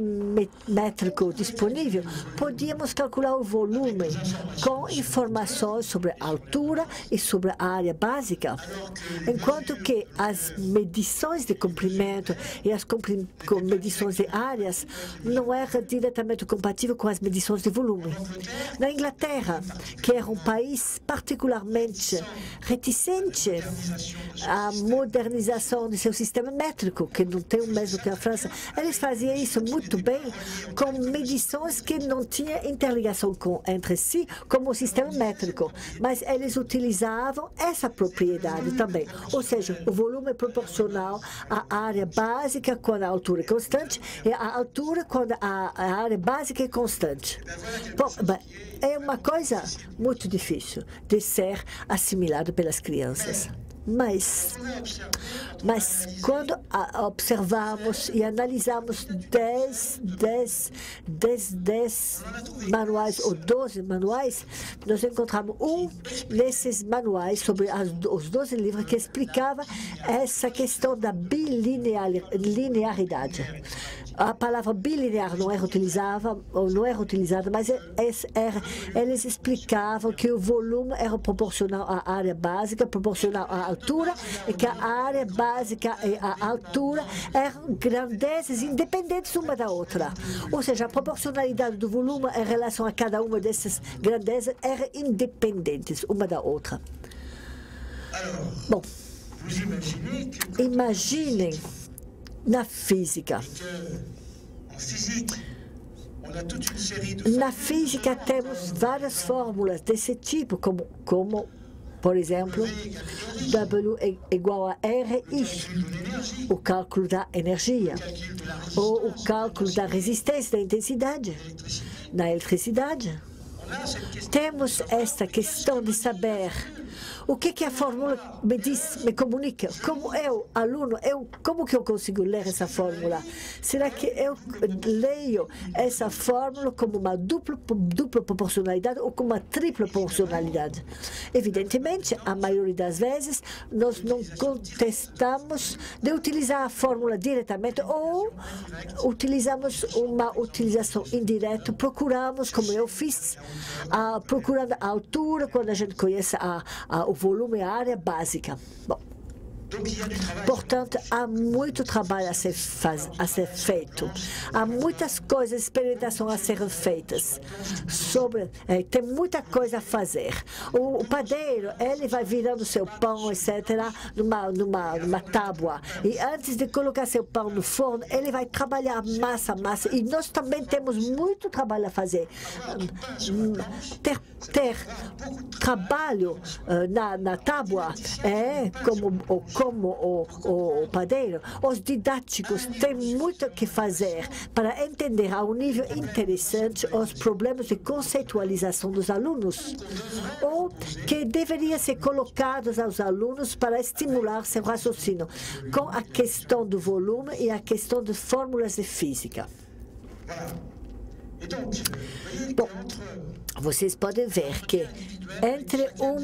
métrico disponível, podíamos calcular o volume com informações sobre a altura e sobre a área básica, enquanto que as medições de comprimento e as medições de áreas não eram diretamente compatíveis com as medições de volume. Na Inglaterra, que era um país particularmente reticente à modernização de seu sistema métrico, que não tem o mesmo que a França, eles faziam isso muito bem com medições que não tinham interligação entre si, como o sistema métrico, mas eles utilizavam essa propriedade também, ou seja, o volume é proporcional à área básica quando a altura é constante e à altura quando a área básica é constante. Bom, é uma coisa muito difícil de ser assimilada pelas crianças. Mas quando observamos e analisamos 10 manuais ou 12 manuais, nós encontramos um desses manuais sobre os 12 livros que explicava essa questão da bilinearidade. A palavra bilinear não era utilizada, mas eles explicavam que o volume era proporcional à área básica, proporcional à altura, e que a área básica e a altura eram grandezas independentes uma da outra. Ou seja, a proporcionalidade do volume em relação a cada uma dessas grandezas era independentes uma da outra. Bom, imaginem na física. Na física temos várias fórmulas desse tipo, como por exemplo, W igual a RI, o cálculo da energia, ou o cálculo da resistência, da intensidade na eletricidade. Temos esta questão de saber o que a fórmula me diz, me comunica. Como eu, aluno, como que eu consigo ler essa fórmula? Será que eu leio essa fórmula como uma dupla proporcionalidade ou como uma tripla proporcionalidade? Evidentemente, a maioria das vezes, nós não contestamos de utilizar a fórmula diretamente ou utilizamos uma utilização indireta, procuramos, como eu fiz, procurando a altura, quando a gente conhece o volume e a área básica. Bom, portanto, há muito trabalho a ser feito. Há muitas coisas, experimentações a serem feitas. Tem muita coisa a fazer. O padeiro, ele vai virando seu pão, etc., numa tábua. E antes de colocar seu pão no forno, ele vai trabalhar massa. E nós também temos muito trabalho a fazer. Ter trabalho na tábua é como o padeiro. Os didáticos têm muito que fazer para entender a um nível interessante os problemas de conceitualização dos alunos, ou que deveriam ser colocados aos alunos para estimular seu raciocínio com a questão do volume e a questão de fórmulas de física. Bom, vocês podem ver que entre um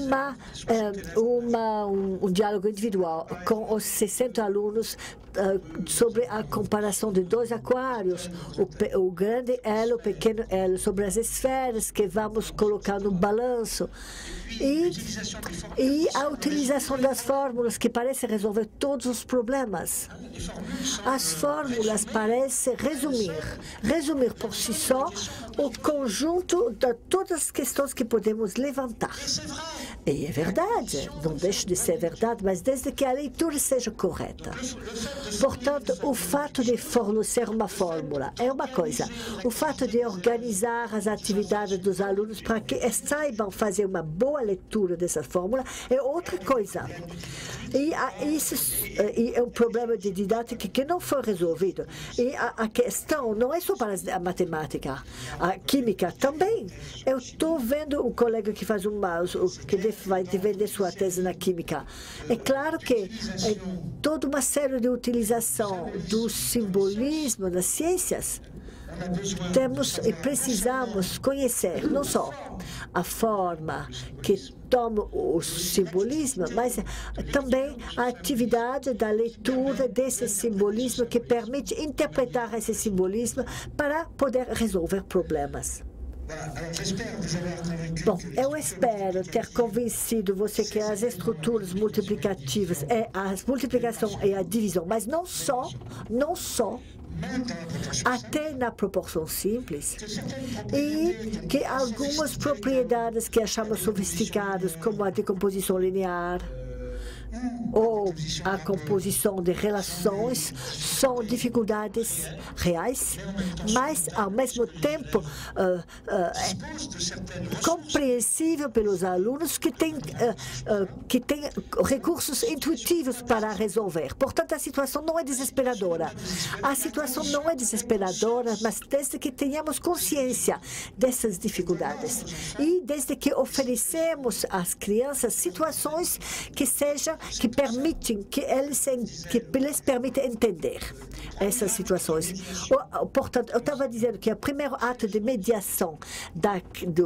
diálogo individual com os 60 alunos sobre a comparação de dois aquários, o grande elo, o pequeno elo, sobre as esferas que vamos colocar no balanço, e a utilização das fórmulas que parecem resolver todos os problemas. As fórmulas parecem resumir por si só o conjunto de todas as questões que podemos levantar. E é verdade, não deixa de ser verdade, mas desde que a leitura seja correta. Portanto, o fato de fornecer uma fórmula é uma coisa. O fato de organizar as atividades dos alunos para que saibam fazer uma boa leitura dessa fórmula é outra coisa. E é um problema de didática que não foi resolvido. E a questão não é só para a matemática, a química também. Eu estou vendo um colega que faz um mouse, que vai vender sua tese na química. É claro que toda uma série de utilização do simbolismo nas ciências, temos e precisamos conhecer não só a forma que toma o simbolismo, mas também a atividade da leitura desse simbolismo que permite interpretar esse simbolismo para poder resolver problemas. Bom, eu espero ter convencido você que as estruturas multiplicativas é a multiplicação e a divisão, mas não só, até na proporção simples, e que algumas propriedades que achamos sofisticadas, como a decomposição linear ou a composição de relações, são dificuldades reais, mas, ao mesmo tempo, compreensível pelos alunos que têm recursos intuitivos para resolver. Portanto, a situação não é desesperadora. A situação não é desesperadora, mas desde que tenhamos consciência dessas dificuldades e desde que oferecemos às crianças situações que permitem que eles permitem entender essas situações. Portanto, eu estava dizendo que o primeiro ato de mediação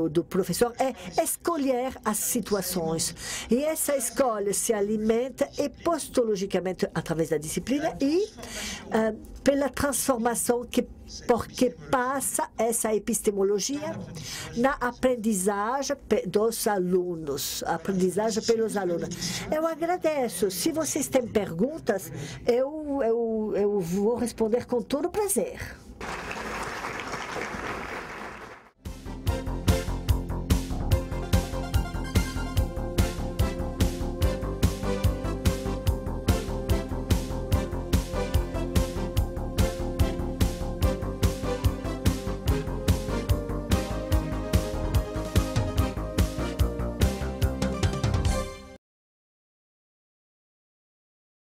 do professor é escolher as situações. E essa escolha se alimenta epistemologicamente através da disciplina e pela transformação porque passa essa epistemologia na aprendizagem dos alunos, aprendizagem pelos alunos. Eu agradeço. Se vocês têm perguntas, eu vou responder com todo prazer.